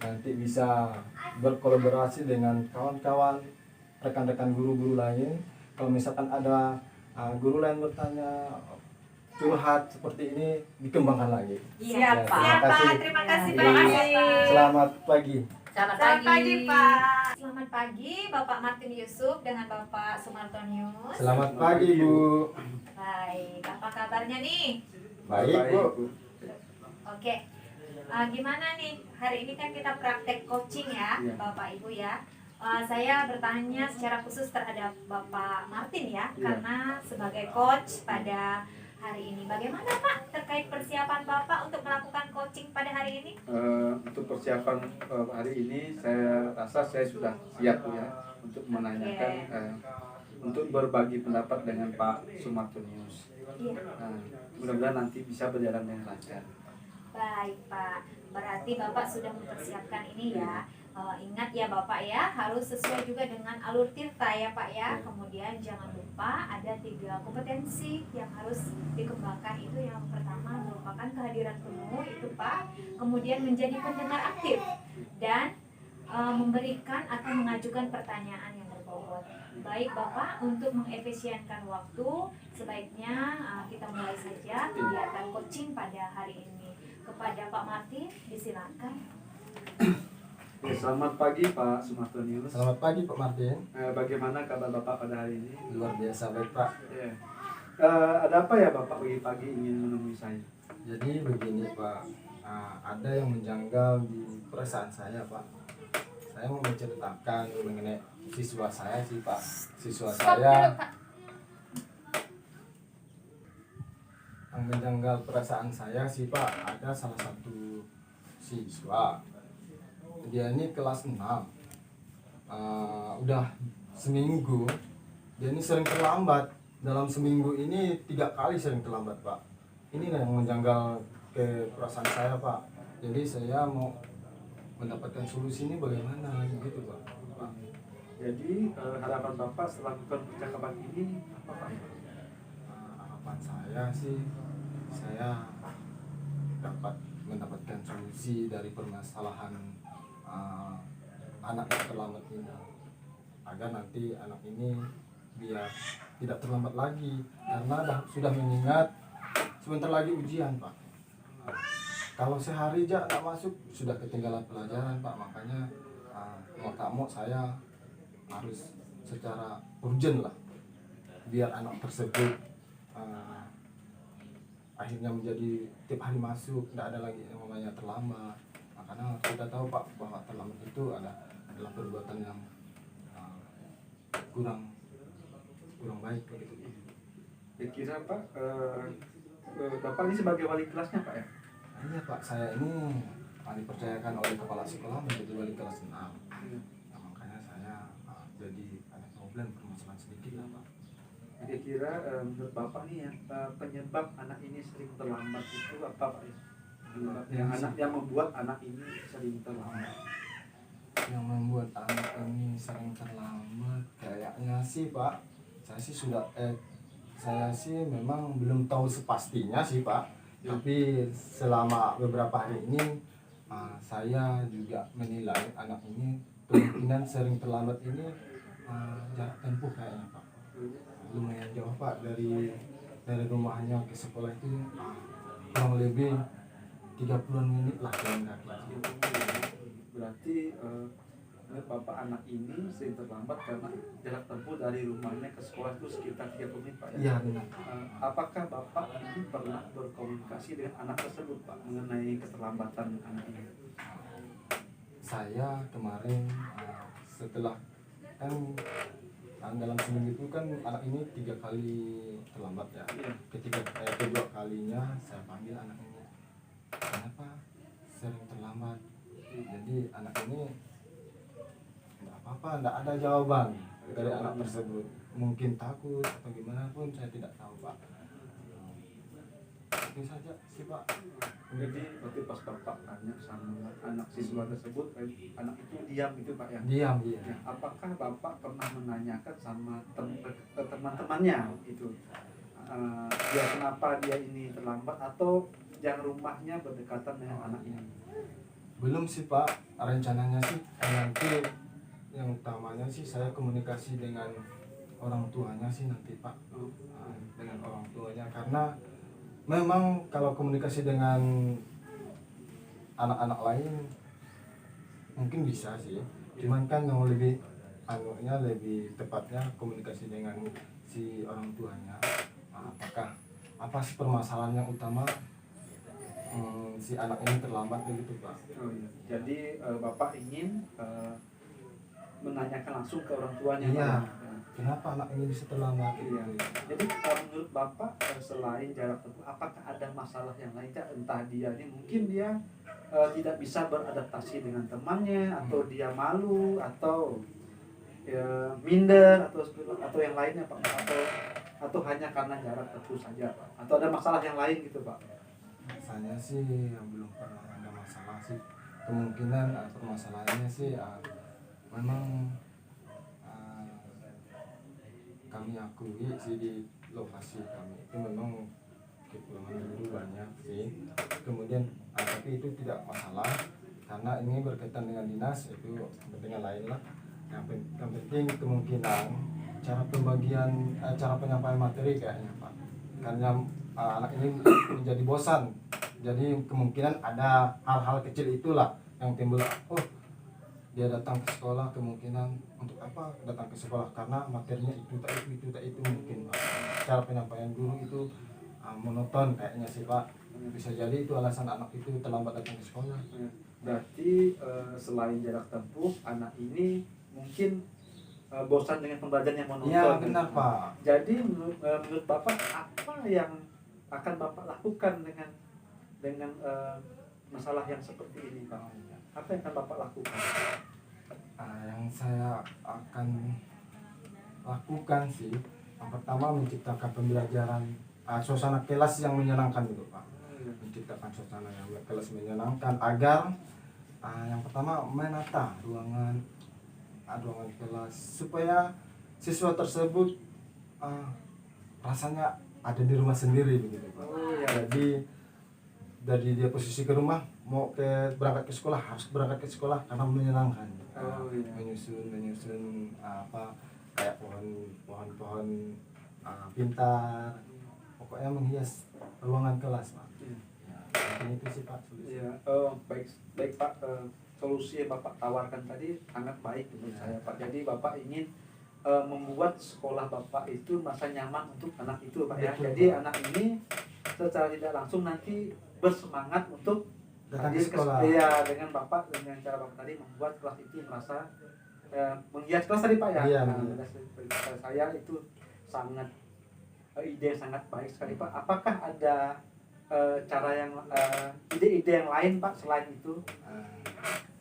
Nanti bisa berkolaborasi dengan kawan-kawan, rekan-rekan guru-guru lain. Kalau misalkan ada guru lain bertanya, curhat seperti ini, dikembangkan lagi. Siap, Pak. Terima kasih. Terima kasih Ya, banyak terima kasih. Pak. Selamat pagi. Selamat Selamat pagi Pak. Selamat Selamat pagi Bapak Martin Yusuf dengan Bapak Sumartonius. Selamat pagi Bu. Baik, apa kabarnya nih? Baik Bu. Oke, gimana nih? Hari ini kan kita praktek coaching ya, Iya. Bapak Ibu ya. Saya bertanya secara khusus terhadap Bapak Martin ya, Iya. karena sebagai coach pada hari ini. Bagaimana Pak terkait persiapan Bapak untuk melakukan coaching pada hari ini? Untuk persiapan hari ini saya rasa saya sudah siap ya untuk menanyakan untuk berbagi pendapat dengan Pak Sumartonius. Iya. Mudah-mudahan nanti bisa berjalan dengan lancar. Baik Pak, berarti Bapak sudah mempersiapkan ini ya. Ingat ya Bapak ya, harus sesuai juga dengan alur tirta ya Pak ya. Kemudian jangan lupa ada 3 kompetensi yang harus dikembangkan. Itu yang pertama merupakan kehadiran penuh itu Pak. Kemudian menjadi pendengar aktif dan memberikan atau mengajukan pertanyaan yang berbobot. Baik Bapak, untuk mengefisienkan waktu sebaiknya kita mulai saja kegiatan coaching pada hari ini. Kepada Pak Martin, disilakan. Selamat pagi Pak Sumartonius. Selamat pagi Pak Martin. Bagaimana kabar Bapak pada hari ini? Luar biasa baik Pak. Ya. Ada apa ya Bapak pagi-pagi ingin menemui saya? Jadi begini Pak, ada yang menjanggal di perasaan saya Pak. Saya mau menceritakan mengenai siswa saya sih Pak. Siswa saya yang menjanggal perasaan saya sih Pak, ada salah satu siswa. Dia ini kelas 6. Udah seminggu dia ini sering terlambat. Dalam seminggu ini 3 kali sering terlambat Pak. Ini yang menjanggal ke perasaan saya Pak. Jadi saya mau mendapatkan solusi ini bagaimana gitu Pak. Jadi harapan Bapak setelah melakukan percakapan ini apa Pak? Harapan saya sih saya dapat mendapatkan solusi dari permasalahan anak yang terlambat ini, agar nanti anak ini biar tidak terlambat lagi, karena sudah mengingat sebentar lagi ujian Pak. Kalau sehari aja tak masuk sudah ketinggalan pelajaran Pak, makanya mau tak mau saya harus secara urgent lah biar anak tersebut akhirnya menjadi tiap hari masuk, tidak ada lagi yang namanya terlambat. Karena kita tahu Pak bahwa terlambat itu adalah perbuatan yang kurang baik begitu. Saya kira Pak, Bapak ini sebagai wali kelasnya Pak ya? Iya Pak, saya ini dipercayakan oleh kepala sekolah menjadi wali kelas 6. Nah, makanya saya jadi ada problem permasalahan sedikit lah Pak. Kira-kira menurut Bapak nih ya, penyebab anak ini sering terlambat itu apa Pak ya? Yang membuat anak ini sering terlambat. Yang membuat anak ini sering terlambat kayaknya sih Pak, saya sih memang belum tahu sepastinya sih Pak. Tapi selama beberapa hari ini saya juga menilai anak ini kemungkinan sering terlambat ini jarak tempuh kayaknya Pak. Lumayan jauh Pak, dari rumahnya ke sekolah itu kurang lebih 30-an menit lah jalan kaki. Berarti menurut Bapak anak ini sering terlambat karena jarak tempuh dari rumahnya ke sekolah itu sekitar 30 menit Pak ya? Iya benar. Apakah Bapak ini pernah berkomunikasi dengan anak tersebut Pak mengenai keterlambatan anak ini? Saya kemarin setelah kan dalam seminggu itu kan anak ini 3 kali terlambat ya. Iya. Kedua kalinya saya panggil anak ini, kenapa sering terlambat? Jadi anak ini tidak apa-apa, tidak ada jawaban dari anak tersebut. Mungkin takut atau gimana pun saya tidak tahu Pak. Itu saja sih Pak. Jadi waktu pas Bapak tanya sama anak siswa tersebut, anak itu diam gitu Pak ya? Diam dia. Ya, apakah Bapak pernah menanyakan sama teman-temannya itu dia kenapa dia ini terlambat atau yang rumahnya berdekatan dengan anak ini? Belum sih Pak, rencananya sih nanti yang utamanya sih saya komunikasi dengan orang tuanya sih nanti Pak. Dengan orang tuanya, karena memang kalau komunikasi dengan anak-anak lain mungkin bisa sih, cuman kan yang lebih anunya lebih tepatnya komunikasi dengan si orang tuanya. Apakah apa sih permasalahan yang utama si anak ini terlambat begitu Pak? Oh, iya. Jadi Bapak ingin menanyakan langsung ke orang tuanya. Iya. Pak? Kenapa anak ini bisa terlambat? Iya. Jadi menurut Bapak selain jarak tempuh, apakah ada masalah yang lain? Entah dia ini mungkin dia tidak bisa beradaptasi dengan temannya, atau dia malu, atau ya, minder, atau yang lainnya Pak, atau hanya karena jarak tempuh saja Pak, atau ada masalah yang lain gitu Pak? Saya sih yang belum pernah ada masalah sih, kemungkinan permasalahannya sih memang kami akui sih di lokasi kami itu memang kekurangan guru banyak sih, kemudian tapi itu tidak masalah karena ini berkaitan dengan dinas, itu kepentingan lain lah. Yang penting kemungkinan cara pembagian cara penyampaian materi kayaknya Pak, karena anak ini menjadi bosan, jadi kemungkinan ada hal-hal kecil itulah yang timbul. Oh, dia datang ke sekolah, kemungkinan untuk apa datang ke sekolah, karena materinya itu mungkin Pak. Cara penyampaian guru itu monoton kayaknya sih Pak, bisa jadi itu alasan anak itu terlambat datang ke sekolah. Berarti selain jarak tempuh, anak ini mungkin bosan dengan pembelajaran yang monoton. Iya benar Pak. Jadi menurut Bapak apa yang akan Bapak lakukan dengan masalah yang seperti ini Pak? Apa yang akan Bapak lakukan? Yang saya akan lakukan sih, yang pertama menciptakan pembelajaran suasana kelas yang menyenangkan dulu Pak. Menciptakan suasana yang kelas menyenangkan agar yang pertama menata ruangan kelas supaya siswa tersebut rasanya ada di rumah sendiri begitu Pak. Jadi dari dia posisi ke rumah mau berangkat ke sekolah, harus berangkat ke sekolah karena menyenangkan. Menyusun apa kayak pohon pintar, pokoknya menghias ruangan kelas Pak. Mungkin itu sih Pak solusi. Iya, baik Pak, solusi yang Bapak tawarkan tadi sangat baik menurut saya Pak. Jadi Bapak ingin membuat sekolah Bapak itu merasa nyaman untuk anak itu Pak ya. Betul, Jadi Pak. anak ini secara tidak langsung nanti bersemangat untuk Datang ke hadir sekolah. Iya, dengan Bapak, dengan cara Bapak tadi membuat kelas itu merasa menghias kelas tadi Pak ya. Iya, Saya itu sangat ide yang sangat baik sekali Pak. Apakah ada cara yang ide-ide yang lain Pak selain itu?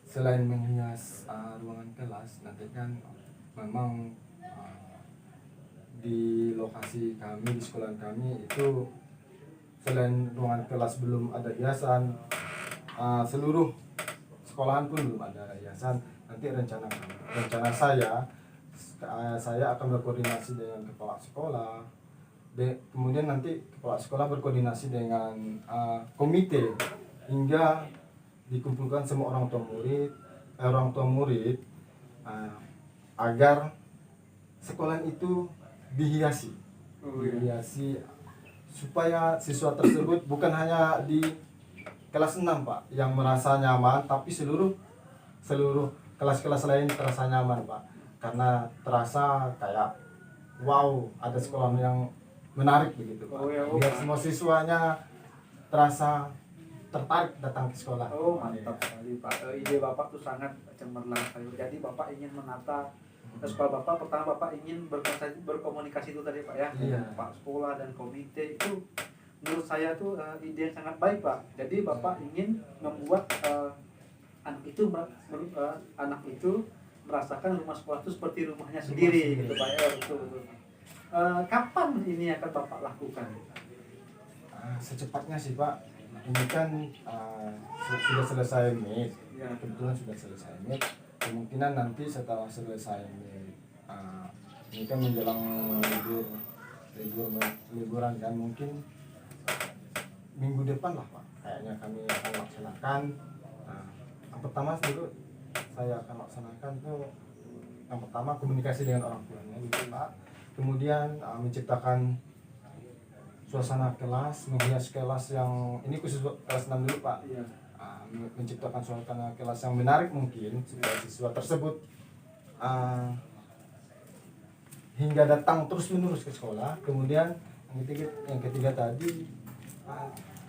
Selain menghias ruangan kelas, nanti kan memang di lokasi kami, di sekolah kami itu selain ruangan kelas belum ada hiasan, seluruh sekolahan pun belum ada hiasan. Nanti rencana saya akan berkoordinasi dengan kepala sekolah, kemudian nanti kepala sekolah berkoordinasi dengan komite hingga dikumpulkan semua orang tua murid agar sekolah itu dihiasi supaya siswa tersebut bukan hanya di kelas 6 Pak yang merasa nyaman, tapi seluruh kelas-kelas lain terasa nyaman Pak, karena terasa kayak wow, ada sekolah yang menarik begitu Pak. Biar semua siswanya terasa tertarik datang ke sekolah. Oh mantap sekali Pak, ide Bapak tuh sangat cemerlang sekali. Jadi Bapak ingin menata sekolah Bapak, pertama Bapak ingin berkomunikasi itu tadi Pak ya, Iya. Pak sekolah dan komite itu menurut saya tuh ide yang sangat baik Pak. Jadi Bapak ingin membuat anak itu merasakan rumah sekolah itu seperti rumahnya sendiri gitu Pak ya. Betul. Kapan ini akan Bapak lakukan? Secepatnya sih Pak. Ini kan sudah selesai Mei, Ya. kebetulan sudah selesai Mei. Kemungkinan nanti setelah selesai Mei, ini kan menjelang liburan kan, mungkin minggu depan lah Pak. Kayaknya kami akan laksanakan. Yang pertama dulu saya akan laksanakan tuh, yang pertama komunikasi dengan orang tuanya dulu Pak. Kemudian menciptakan suasana kelas, menghias kelas yang ini khusus kelas 6 dulu Pak. Iya. Menciptakan suasana kelas yang menarik mungkin supaya siswa tersebut hingga datang terus menerus ke sekolah. Kemudian yang ketiga tadi,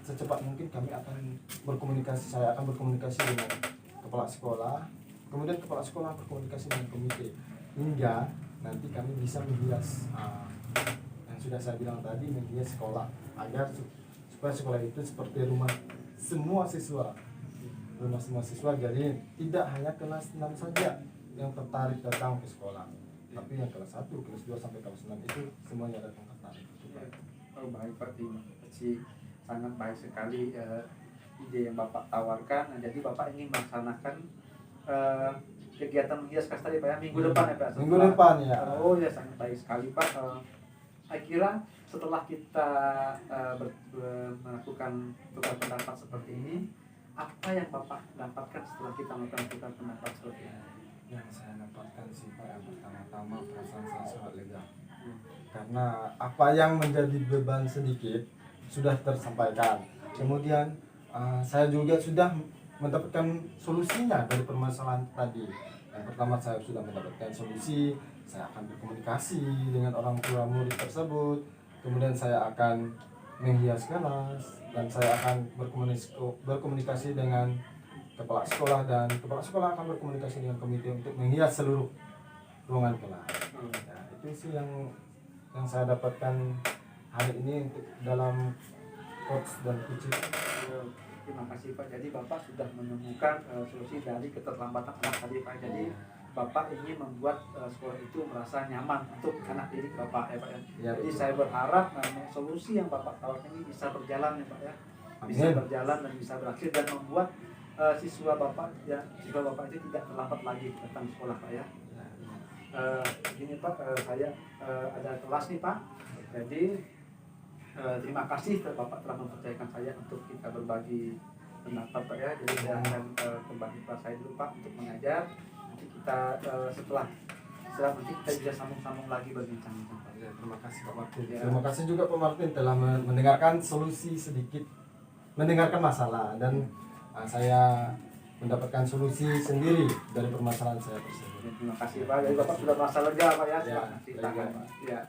secepat mungkin saya akan berkomunikasi dengan kepala sekolah, kemudian kepala sekolah berkomunikasi dengan komite, hingga nanti kami bisa menghias yang sudah saya bilang tadi, menghias sekolah agar supaya sekolah itu seperti rumah semua siswa. Jadi tidak hanya kelas 6 saja yang tertarik datang ke sekolah, tapi yang kelas 1, kelas 2 sampai kelas 6 itu semuanya datang tertarik. Oh, baik Pak, terima kasih, sangat baik sekali ide yang Bapak tawarkan. Nah, jadi Bapak ingin melaksanakan kegiatan menghias kelas tadi Pak ya, minggu depan ya Pak? Minggu depan ya. Oh ya, sangat baik sekali Pak. Saya kira setelah kita melakukan tukar pendapat seperti ini, apa yang Bapak dapatkan setelah kita melakukan tukar pendapat seperti ini? Yang saya dapatkan sih Pak, yang pertama-tama perasaan saya sangat lega, karena apa yang menjadi beban sedikit sudah tersampaikan. Kemudian saya juga sudah mendapatkan solusinya dari permasalahan tadi. Yang pertama, saya sudah mendapatkan solusi, saya akan berkomunikasi dengan orang tua murid tersebut, kemudian saya akan menghias kelas, dan saya akan berkomunikasi dengan kepala sekolah, dan kepala sekolah akan berkomunikasi dengan komite untuk menghias seluruh ruangan kelas. Nah, itu sih yang saya dapatkan hari ini untuk dalam coach dan coaching. Terima kasih Pak. Jadi Bapak sudah menemukan solusi dari keterlambatan anak tadi Pak. Jadi Bapak ingin membuat sekolah itu merasa nyaman untuk anak didik Bapak ya Pak ya. Ya, Jadi betul. saya berharap solusi yang Bapak tawarkan ini bisa berjalan ya Pak ya. Bisa Amin. berjalan dan bisa berakhir dan membuat siswa Bapak itu tidak terlambat lagi datang sekolah Pak ya. Begini Pak, saya ada kelas nih Pak. Jadi terima kasih Bapak telah mempercayakan saya untuk kita berbagi pendapat Pak ya. Jadi saya akan kembali kelas saya dulu Pak untuk mengajar. Nanti kita setelah nanti kita bisa sambung-sambung lagi berbincang-bincang Pak. Ya, terima kasih Pak Martin. Ya. Terima kasih juga Pak Martin telah mendengarkan solusi sedikit, mendengarkan masalah, dan saya mendapatkan solusi sendiri dari permasalahan saya tersebut. Ya, terima kasih Pak. Jadi Bapak sudah merasa lega Pak ya. Ya, Silakan lega. Pak. Ya.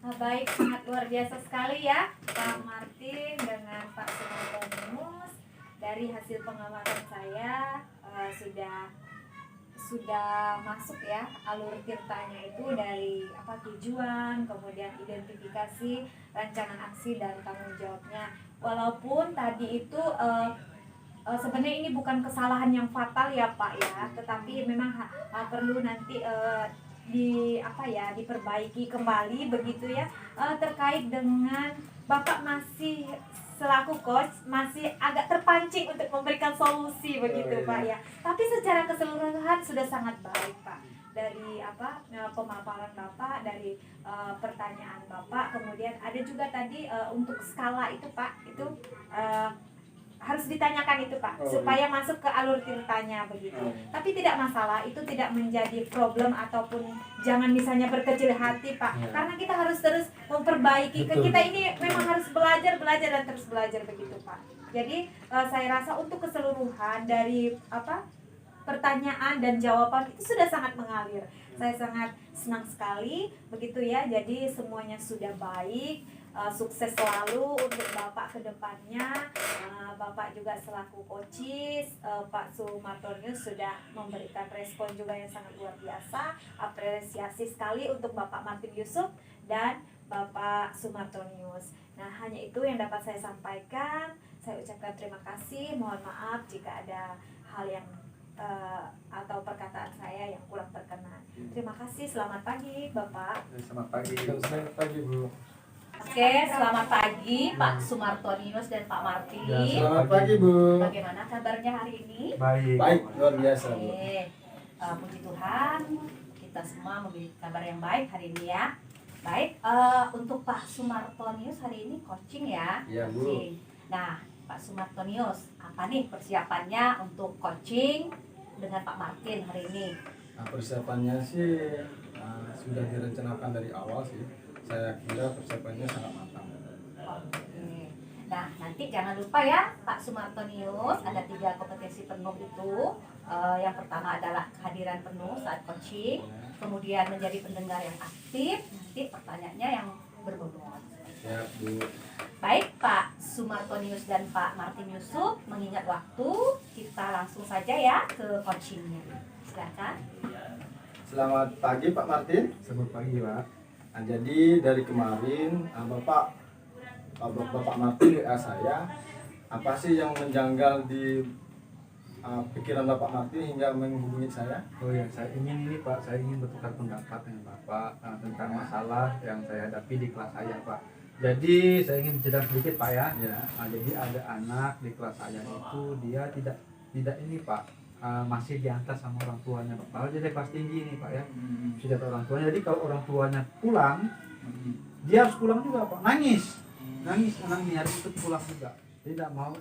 Nah, baik, sangat luar biasa sekali ya Pak Martin dengan Pak Sumartonius. Dari hasil pengamatan saya sudah masuk ya alur tirtanya itu dari tujuan, kemudian identifikasi, rancangan aksi dan tanggung jawabnya. Walaupun tadi itu sebenarnya ini bukan kesalahan yang fatal ya Pak ya, tetapi memang perlu nanti diperbaiki kembali begitu ya, terkait dengan Bapak masih selaku coach masih agak terpancing untuk memberikan solusi begitu Pak ya. Tapi secara keseluruhan sudah sangat baik Pak. Dari pemaparan Bapak, dari pertanyaan Bapak, kemudian ada juga tadi untuk skala itu Pak, itu harus ditanyakan itu Pak, supaya masuk ke alur tirtanya begitu. Tapi tidak masalah, itu tidak menjadi problem ataupun jangan misalnya berkecil hati Pak, karena kita harus terus memperbaiki. Betul. Kita ini memang harus belajar dan terus belajar begitu Pak. Jadi saya rasa untuk keseluruhan dari pertanyaan dan jawaban itu sudah sangat mengalir. Saya sangat senang sekali begitu ya. Jadi semuanya sudah baik. Sukses selalu untuk Bapak ke depannya. Bapak juga selaku coaches, Pak Sumartonius sudah memberikan respon juga yang sangat luar biasa. Apresiasi sekali untuk Bapak Martin Yusuf dan Bapak Sumartonius. Nah, hanya itu yang dapat saya sampaikan. Saya ucapkan terima kasih. Mohon maaf jika ada hal yang atau perkataan saya yang kurang berkenan. Terima kasih. Selamat pagi Bapak. Selamat pagi. Selamat pagi Bu. Oke, selamat pagi Pak Sumartonius dan Pak Martin. Ya, selamat pagi Bu. Bagaimana kabarnya hari ini? Baik. Baik, luar biasa Bu. Oke, puji Tuhan, kita semua memiliki kabar yang baik hari ini ya. Baik, untuk Pak Sumartonius hari ini coaching ya. Iya, Bu. Coaching. Nah, Pak Sumartonius, apa nih persiapannya untuk coaching dengan Pak Martin hari ini? Nah, persiapannya sih sudah direncanakan dari awal sih. Saya kira persiapannya sangat matang. Oke. Nah, nanti jangan lupa ya Pak Sumartonius, ada 3 kompetensi penuh itu. Yang pertama adalah kehadiran penuh saat coaching, kemudian menjadi pendengar yang aktif, nanti pertanyaannya yang berbobot. Ya, Bu. Baik Pak Sumartonius dan Pak Martin Yusuf, mengingat waktu, kita langsung saja ya ke coachingnya. Silakan. Selamat pagi Pak Martin. Selamat pagi Pak. Nah, jadi dari kemarin Bapak Martin WA saya, apa sih yang menjanggal di pikiran Bapak Martin hingga menghubungi saya? Oh ya, saya ingin ini Pak, saya ingin bertukar pendapat dengan Bapak tentang masalah yang saya hadapi di kelas saya Pak. Jadi saya ingin menceritakan sedikit Pak ya. Jadi ada anak di kelas saya itu dia tidak ini Pak, masih diantar sama orang tuanya Pak. Padahal dia kelas tinggi ini Pak ya. Sudah tahu orang tuanya. Jadi kalau orang tuanya pulang, dia harus pulang juga Pak. Nangis anaknya harus ikut pulang juga. Dia tidak mau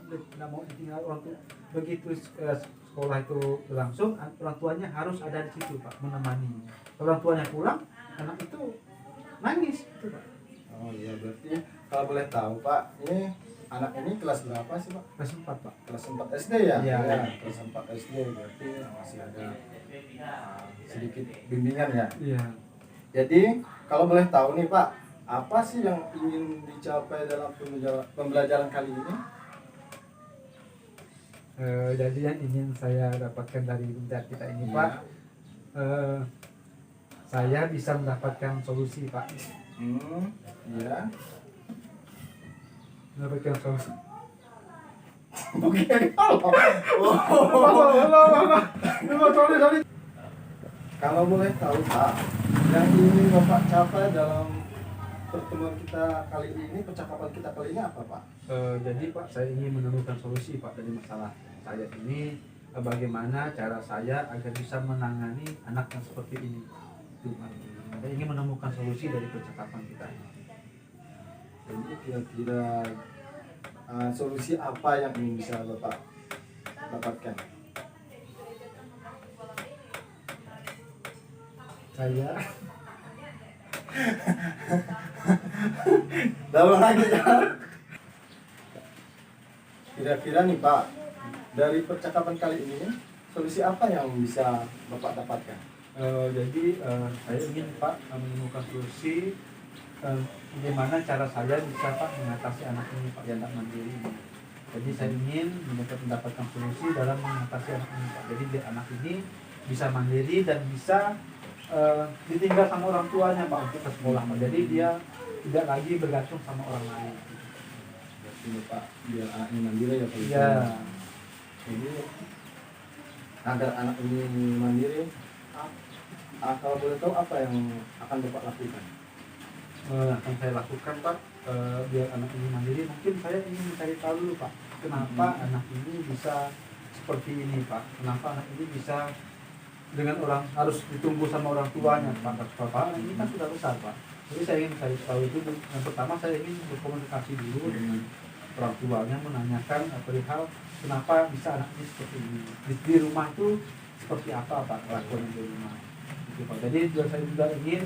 ditinggal orang tua. Begitu sekolah itu berlangsung, orang tuanya harus ada di situ Pak, menemani. Kalau orang tuanya pulang, anak itu nangis gitu Pak. Oh iya, berarti kalau boleh tahu Pak, ini anak ini kelas berapa sih Pak? Kelas 4 Pak. Kelas 4 SD ya? Iya. Kelas 4 SD berarti masih ada sedikit bimbingan ya. Iya. Jadi kalau boleh tahu nih Pak, apa sih yang ingin dicapai dalam pembelajaran kali ini? Jadi yang ingin saya dapatkan dari belajar kita ini Pak, saya bisa mendapatkan solusi Pak. Iya. Mendapatkan solusi. Oke. Sorry. Kalau boleh tahu Pak, yang ingin Bapak capai dalam pertemuan kita kali ini, percakapan kita kali ini apa Pak? Jadi Pak, saya ingin menemukan solusi Pak dari masalah saya ini. Bagaimana cara saya agar bisa menangani anak yang seperti ini. Itu Pak. Saya ingin menemukan solusi dari percakapan kita ini. Jadi kira-kira solusi apa yang ingin bisa Bapak dapatkan? Saya Dalam lagi ya. Kira-kira nih Pak, dari percakapan kali ini, solusi apa yang bisa Bapak dapatkan? Jadi saya ingin Pak menemukan solusi bagaimana cara saya bisa Pak mengatasi anak ini Pak yang tak mandiri ini. Jadi saya ingin mendapatkan solusi dalam mengatasi anak ini Pak. Jadi biar anak ini bisa mandiri dan bisa ditinggal sama orang tuanya Pak untuk ke sekolah Pak. Jadi dia tidak lagi bergantung sama orang lain. Berarti Bapak biar anak ini mandiri ya Pak? Iya. Jadi agar anak ini mandiri, kalau boleh tahu apa yang akan Bapak lakukan? Yang saya lakukan Pak, biar anak ini mandiri, mungkin saya ingin mencari tahu dulu Pak, kenapa anak ini bisa seperti ini Pak, kenapa anak ini bisa dengan orang harus ditunggu sama orang tuanya Pak. Bapak ini kan sudah besar Pak, jadi saya ingin mencari tahu itu. Yang pertama saya ingin berkomunikasi dulu dengan orang tuanya, menanyakan perihal kenapa bisa anak ini seperti ini, di rumah itu seperti apa Pak kelakuan di rumah itu Pak. Jadi saya juga ingin,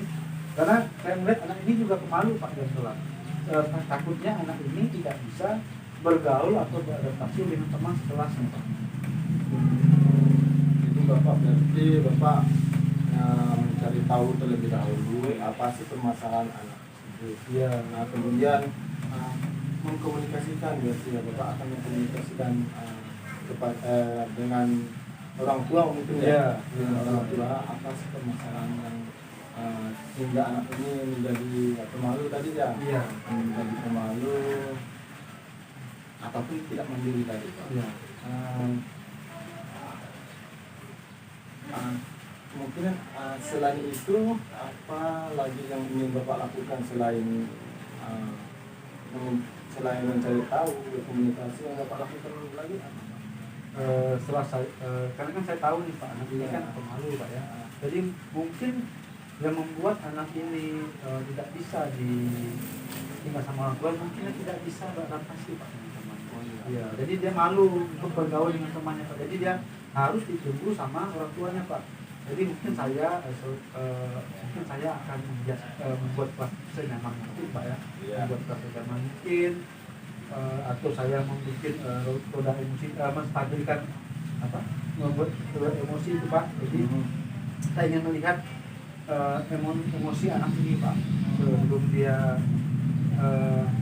karena saya melihat anak ini juga pemalu Pak dan telah takutnya anak ini tidak bisa bergaul atau beradaptasi dengan teman sekelasnya Pak. Itu Bapak berarti Bapak mencari tahu terlebih dahulu apa sih permasalahan anak tersebut. Iya. Nah kemudian mengkomunikasikan, berarti ya Bapak akan mengkomunikasikan dengan orang tua mungkin Iya. dengan orang tua apa sih permasalahan yang sehingga anak ini menjadi pemalu tadi ya. Iya. Menjadi pemalu ataupun tidak mandiri tadi Pak. Iya. Mungkin selain itu apa lagi yang ingin Bapak lakukan selain mencari tahu, komunikasi yang Bapak lakukan lagi apa? Setelah saya, karena kan saya tahu nih Pak, anak ini kan pemalu Pak ya. Jadi mungkin yang membuat anak ini tidak bisa tinggal sama orang tua, mungkin dia tidak bisa beradaptasi Pak dengan teman. Iya. Jadi dia malu untuk bergaul dengan temannya Pak. Jadi dia harus ditunggu sama orang tuanya Pak. Jadi mungkin saya akan membuat kelas senyaman mungkin Pak ya. Iya. Membuat kelas senyaman mungkin atau saya membuat roda emosi, menstabilkan apa, membuat roda emosi itu Pak. Jadi saya ingin melihat emosi anak ini Pak sebelum dia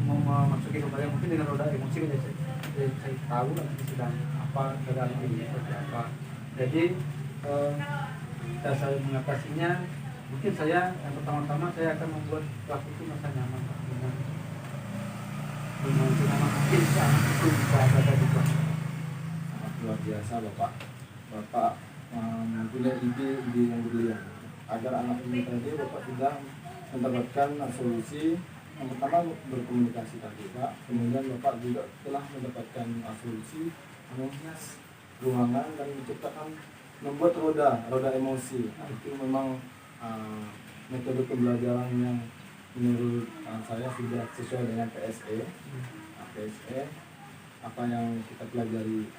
mau memasuki kembali, mungkin dengan roda emosi saya tahu nanti sedang apa keadaan ini seperti apa. Jadi saya mengatasinya, mungkin saya yang pertama-tama saya akan membuat kelas itu merasa nyaman Pak, dengan senyaman mungkin si anak itu bisa berada di kelas. Sangat luar biasa Bapak. Bapak mempunyai ide yang brilian agar anak ini tadi Bapak sudah mendapatkan solusi. Yang pertama berkomunikasi tadi Pak, kemudian Bapak juga telah mendapatkan solusi menghias ruangan dan menciptakan, membuat roda emosi. Nah, itu memang metode pembelajaran yang menurut saya sudah sesuai dengan PSE. PSE apa yang kita pelajari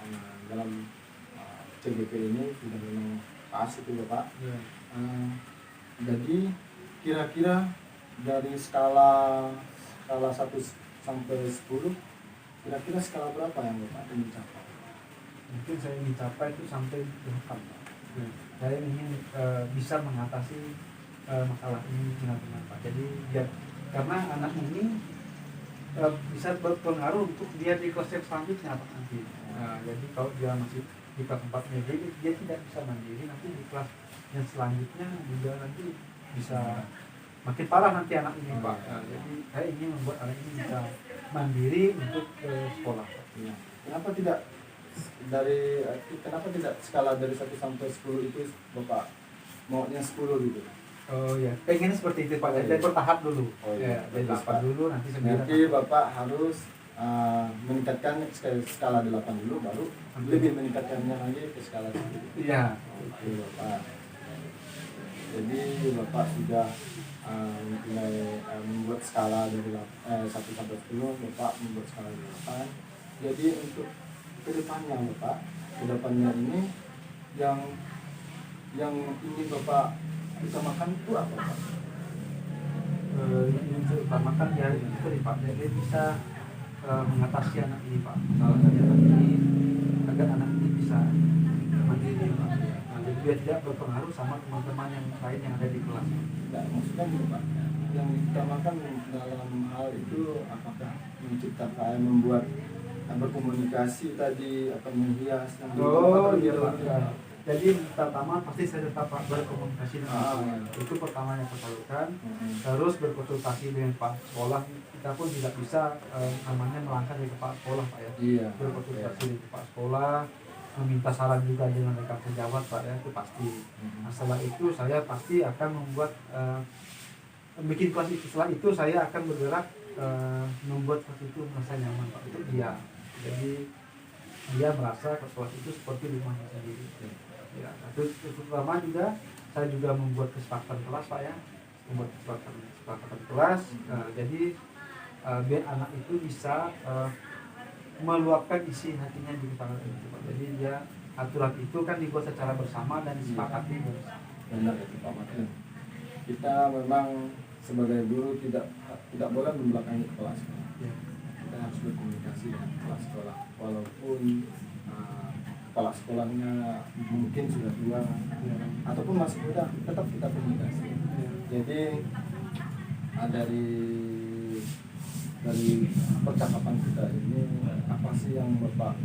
dalam CGP ini sudah memang pas itu Bapak. Jadi kira-kira dari skala 1 sampai 10, kira-kira skala berapa yang Bapak ingin capai? Mungkin saya ingin capai itu sampai 8 Pak. Saya ingin bisa mengatasi masalah ini benar-benar Pak. Jadi biar, karena anak ini bisa berpengaruh untuk dia di kelas yang selanjutnya Pak nanti. Jadi kalau dia masih di kelas 4 mandiri, dia tidak bisa mandiri, nanti di kelas yang selanjutnya juga nanti bisa makin parah nanti anak ini Pak. Jadi saya ingin membuat anak ini bisa mandiri untuk ke sekolah Pak. Ya. Kenapa tidak skala dari 1 sampai 10 itu Bapak maunya 10 gitu? Oh ya, pengen seperti itu Pak. Jadi bertahap dulu. Oh iya, Dari bagus, 8 Pak. dulu, nanti 9. Nanti Bapak harus meningkatkan skala 8 dulu, baru lebih meningkatkannya lagi ke skala 10. Iya. Oke Bapak. Jadi Bapak sudah mulai membuat skala dari 1 sampai 10, Bapak membuat skala dari 8. Jadi untuk kedepannya Bapak, kedepannya ini yang ingin Bapak utamakan itu apa Pak? Yang ingin saya utamakan ya itu nih Pak, jadi bisa mengatasi anak ini Pak, masalah dari anak ini, agar anak ini bisa mandiri Pak. Jadi dia tidak berpengaruh sama teman-teman yang lain yang ada di kelas. Nah, maksudnya gitu Pak, yang diutamakan dalam hal itu apakah menciptakan, membuat berkomunikasi tadi, atau menghias yang Iya Pak. Jadi pertama pasti saya tetap berkomunikasi dengan itu pertama yang saya lakukan. Terus berkonsultasi dengan Pak sekolah. Kita pun tidak bisa namanya melangkah dari Pak sekolah Pak ya. Iya. Berkonsultasi dengan Pak sekolah, meminta saran juga dengan rekan sejawat Pak ya, itu pasti. Nah, setelah itu saya pasti akan membuat bikin kelas itu. Setelah itu saya akan bergerak membuat kelas itu merasa nyaman Pak untuk dia. Jadi dia merasa kelas itu seperti rumahnya sendiri. Ya, terus pertama juga saya juga membuat kesepakatan kelas Pak ya, membuat kesepakatan kelas. Jadi biar anak itu bisa meluapkan isi hatinya di kesepakatan itu Pak. Jadi dia aturan itu kan dibuat secara bersama dan disepakati bersama. Benar itu Pak Martin. Kita memang sebagai guru tidak boleh membelakangi kelas. Ya. Kita harus berkomunikasi dengan kepala sekolah, walaupun kepala sekolahnya mungkin sudah tua ataupun masih muda, tetap kita komunikasi. Jadi dari percakapan kita ini, apa sih yang Bapak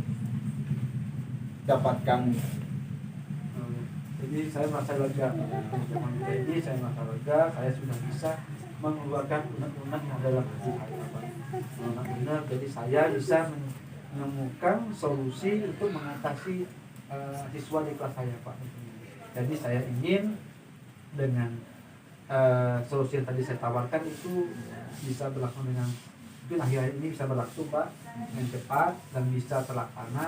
dapatkan? Jadi saya merasa lega. Jadi saya merasa lega, saya sudah bisa mengeluarkan unek-unek yang dalam hati saya. Unek-unek, jadi saya bisa menemukan solusi untuk mengatasi siswa di kelas saya Pak. Jadi saya ingin dengan solusi yang tadi saya tawarkan itu bisa berlangsung dengan mungkin akhir-akhir ini bisa berlangsung Pak dengan cepat dan bisa terlaksana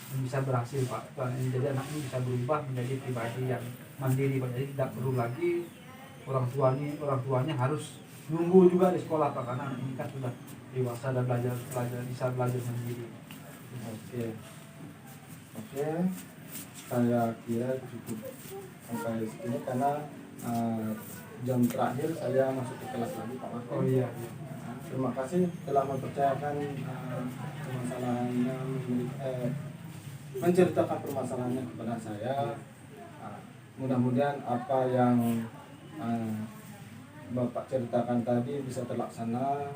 dan bisa berhasil Pak. Jadi anak ini bisa berubah menjadi pribadi yang mandiri Pak. Jadi tidak perlu lagi orang tuanya harus nunggu juga di sekolah Pak, karena anak ini kan sudah dewasa dan bisa belajar sendiri. Oke, saya kira cukup sampai sini karena jam terakhir saya masuk ke kelas lagi Pak Martin. Oh iya. Terima kasih telah mempercayakan permasalahannya, menceritakan permasalahannya kepada saya. Nah, mudah-mudahan apa yang Bapak ceritakan tadi bisa terlaksana.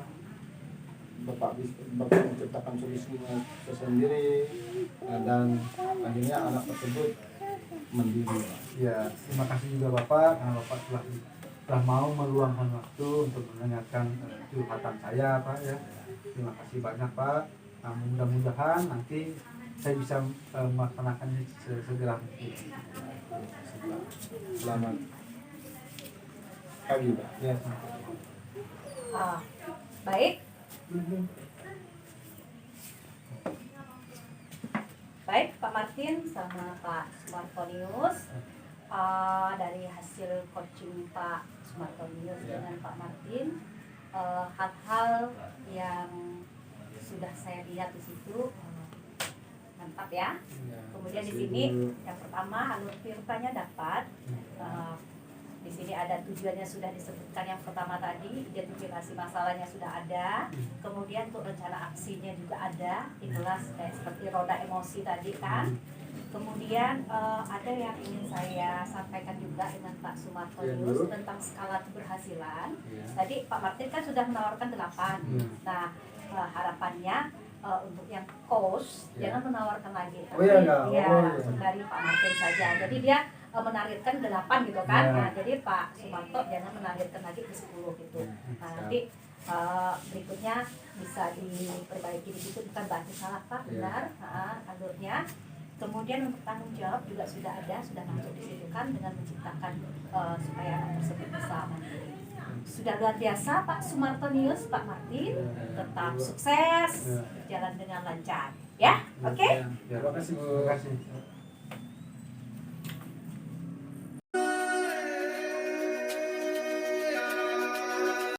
Bapak menceritakan solusinya sendiri, dan akhirnya anak tersebut mandiri. Ya, terima kasih juga Bapak karena Bapak telah mau meluangkan waktu untuk mendengarkan curhatan saya Pak ya. Terima kasih banyak Pak. Nah, mudah-mudahan nanti saya bisa melaksanakannya segera mungkin. Selamat pagi Pak. Ya, Baik. Baik, Pak Martin sama Pak Sumartonius. Dari hasil coaching Pak Sumartonius dengan Pak Martin, hal-hal yang sudah saya lihat di situ mantap ya. Kemudian di sini yang pertama alur ceritanya dapat. Di sini ada tujuannya sudah disebutkan, yang pertama tadi identifikasi masalahnya sudah ada, kemudian untuk rencana aksinya juga ada, itulah kayak seperti roda emosi tadi kan. Kemudian ada yang ingin saya sampaikan juga dengan Pak Sumartonius tentang skala keberhasilan. Tadi Pak Martin kan sudah menawarkan 8. Nah, harapannya untuk yang coach jangan menawarkan lagi. Langsung dari Pak Martin saja. Jadi dia menargetkan 8 gitu kan. Nah, jadi Pak Sumarto jangan menargetkan lagi ke 10 gitu. Nah, nanti berikutnya bisa diperbaiki di situ, bukan berarti salah Pak, benar alurnya. Kemudian untuk tanggung jawab juga sudah ada, sudah masuk di situ kan, dengan menciptakan supaya anak tersebut bisa mandiri. Sudah luar biasa Pak Sumartonius, Pak Martin, tetap sukses, berjalan dengan lancar ya. Oke? Terima kasih Bu. terima kasih.